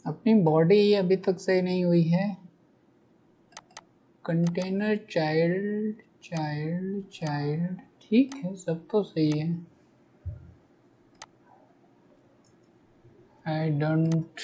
अपनी बॉडी अभी तक सही नहीं हुई है। कंटेनर चाइल्ड चाइल्ड चाइल्ड, ठीक है, सब तो सही है। आई डोंट,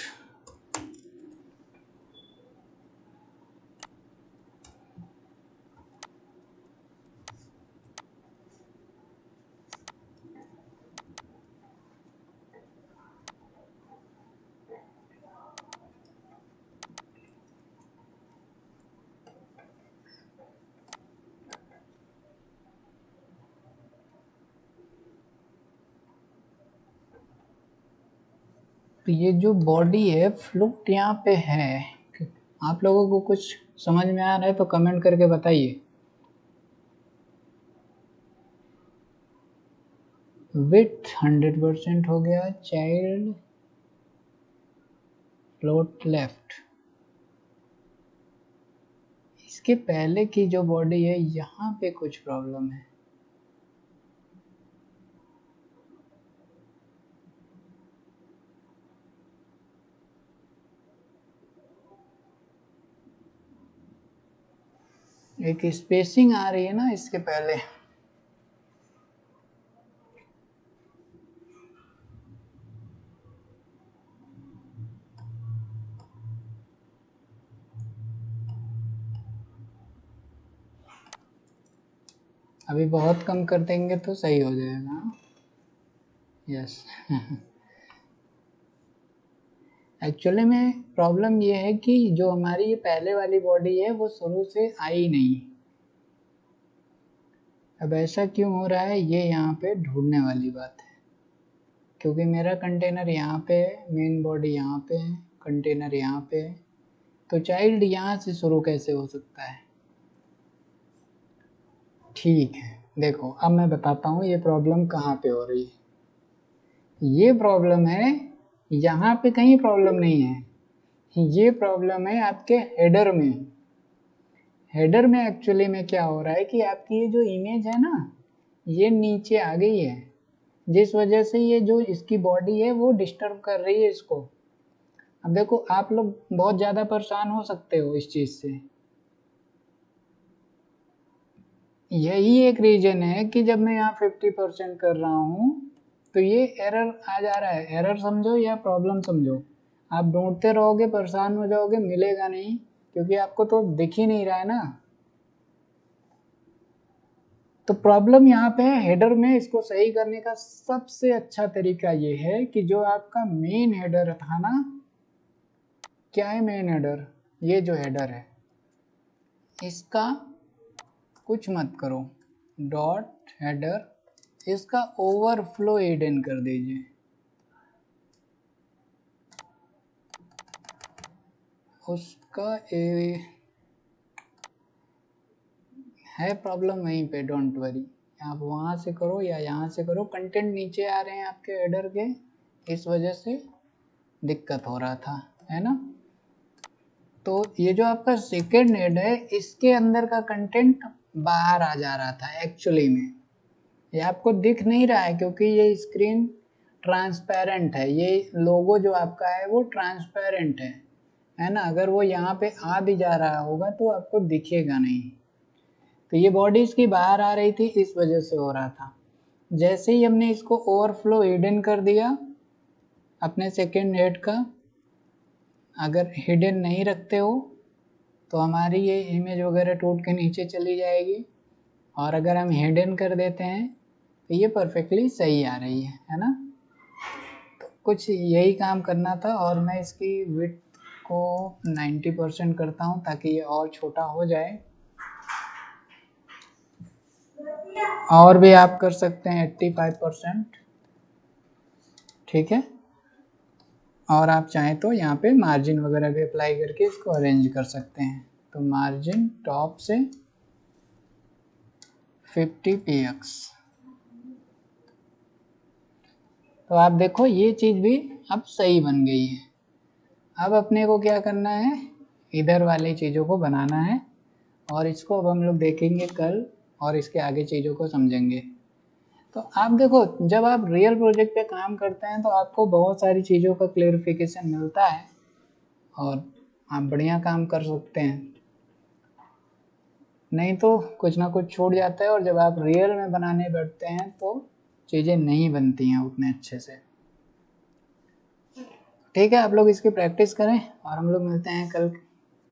तो ये जो बॉडी है फ्लूट यहाँ पे है, आप लोगों को कुछ समझ में आ रहा है तो कमेंट करके बताइए। विथ 100% हो गया, चाइल्ड फ्लोट लेफ्ट। इसके पहले की जो बॉडी है यहाँ पे कुछ प्रॉब्लम है। एक स्पेसिंग आ रही है ना इसके पहले। अभी बहुत कम कर देंगे तो सही हो जाएगा। यस एक्चुअली में प्रॉब्लम ये है कि जो हमारी ये पहले वाली बॉडी है वो शुरू से आई नहीं। अब ऐसा क्यों हो रहा है ये यहाँ पे ढूंढने वाली बात है, क्योंकि मेरा कंटेनर यहाँ पे है, मेन बॉडी यहाँ पे है, कंटेनर यहाँ पे है, तो चाइल्ड यहाँ से शुरू कैसे हो सकता है। ठीक है, देखो अब मैं बताता हूँ ये प्रॉब्लम कहाँ पे हो रही है। ये प्रॉब्लम है यहाँ पे, कहीं प्रॉब्लम नहीं है, ये प्रॉब्लम है आपके हेडर में। हेडर में एक्चुअली में क्या हो रहा है कि आपकी ये जो इमेज है ना ये नीचे आ गई है, जिस वजह से ये जो इसकी बॉडी है वो डिस्टर्ब कर रही है इसको। अब देखो आप लोग बहुत ज़्यादा परेशान हो सकते हो इस चीज़ से। यही एक रीजन है कि जब मैं यहाँ 50% कर रहा हूँ तो ये एरर आ जा रहा है। एरर समझो या प्रॉब्लम समझो, आप ढूंढते रहोगे परेशान हो जाओगे, मिलेगा नहीं, क्योंकि आपको तो दिख ही नहीं रहा है ना। तो प्रॉब्लम यहाँ पे है हेडर में। इसको सही करने का सबसे अच्छा तरीका ये है कि जो आपका मेन हेडर था ना, क्या है मेन हेडर, ये जो हेडर है इसका कुछ मत करो, डॉट हेडर, इसका ओवरफ्लो हिडन कर दीजिए। उसका है प्रॉब्लम वहीं पे, डोंट वरी, आप वहाँ से करो या यहाँ से करो, कंटेंट नीचे आ रहे हैं आपके हेडर के, इस वजह से दिक्कत हो रहा था, है ना। तो ये जो आपका सेकेंड हेड है इसके अंदर का कंटेंट बाहर आ जा रहा था एक्चुअली में, ये आपको दिख नहीं रहा है क्योंकि ये स्क्रीन ट्रांसपेरेंट है, ये लोगो जो आपका है वो ट्रांसपेरेंट है ना। अगर वो यहाँ पे आ भी जा रहा होगा तो आपको दिखेगा नहीं। तो ये बॉडी इसकी बाहर आ रही थी, इस वजह से हो रहा था। जैसे ही हमने इसको ओवरफ्लो हिडन कर दिया अपने सेकेंड हेड का, अगर हिडन नहीं रखते हो तो हमारी ये इमेज वगैरह टूट के नीचे चली जाएगी, और अगर हम हिडन कर देते हैं तो ये परफेक्टली सही आ रही है ना। तो कुछ यही काम करना था और मैं इसकी विड्थ को 90% करता हूँ ताकि ये और छोटा हो जाए। और भी आप कर सकते हैं 85%, ठीक है। और आप चाहें तो यहाँ पे मार्जिन वगैरह भी अप्लाई करके इसको अरेंज कर सकते हैं। तो मार्जिन टॉप से 50 px। तो आप देखो ये चीज़ भी अब सही बन गई है। अब अपने को क्या करना है, इधर वाली चीज़ों को बनाना है और इसको अब हम लोग देखेंगे कल और इसके आगे चीज़ों को समझेंगे। तो आप देखो जब आप रियल प्रोजेक्ट पे काम करते हैं तो आपको बहुत सारी चीज़ों का क्लेरिफिकेशन मिलता है और आप बढ़िया काम कर सकते हैं। नहीं तो कुछ ना कुछ छूट जाता है और जब आप रियल में बनाने बैठते हैं तो चीज़ें नहीं बनती हैं उतने अच्छे से। ठीक है, आप लोग इसकी प्रैक्टिस करें और हम लोग मिलते हैं कल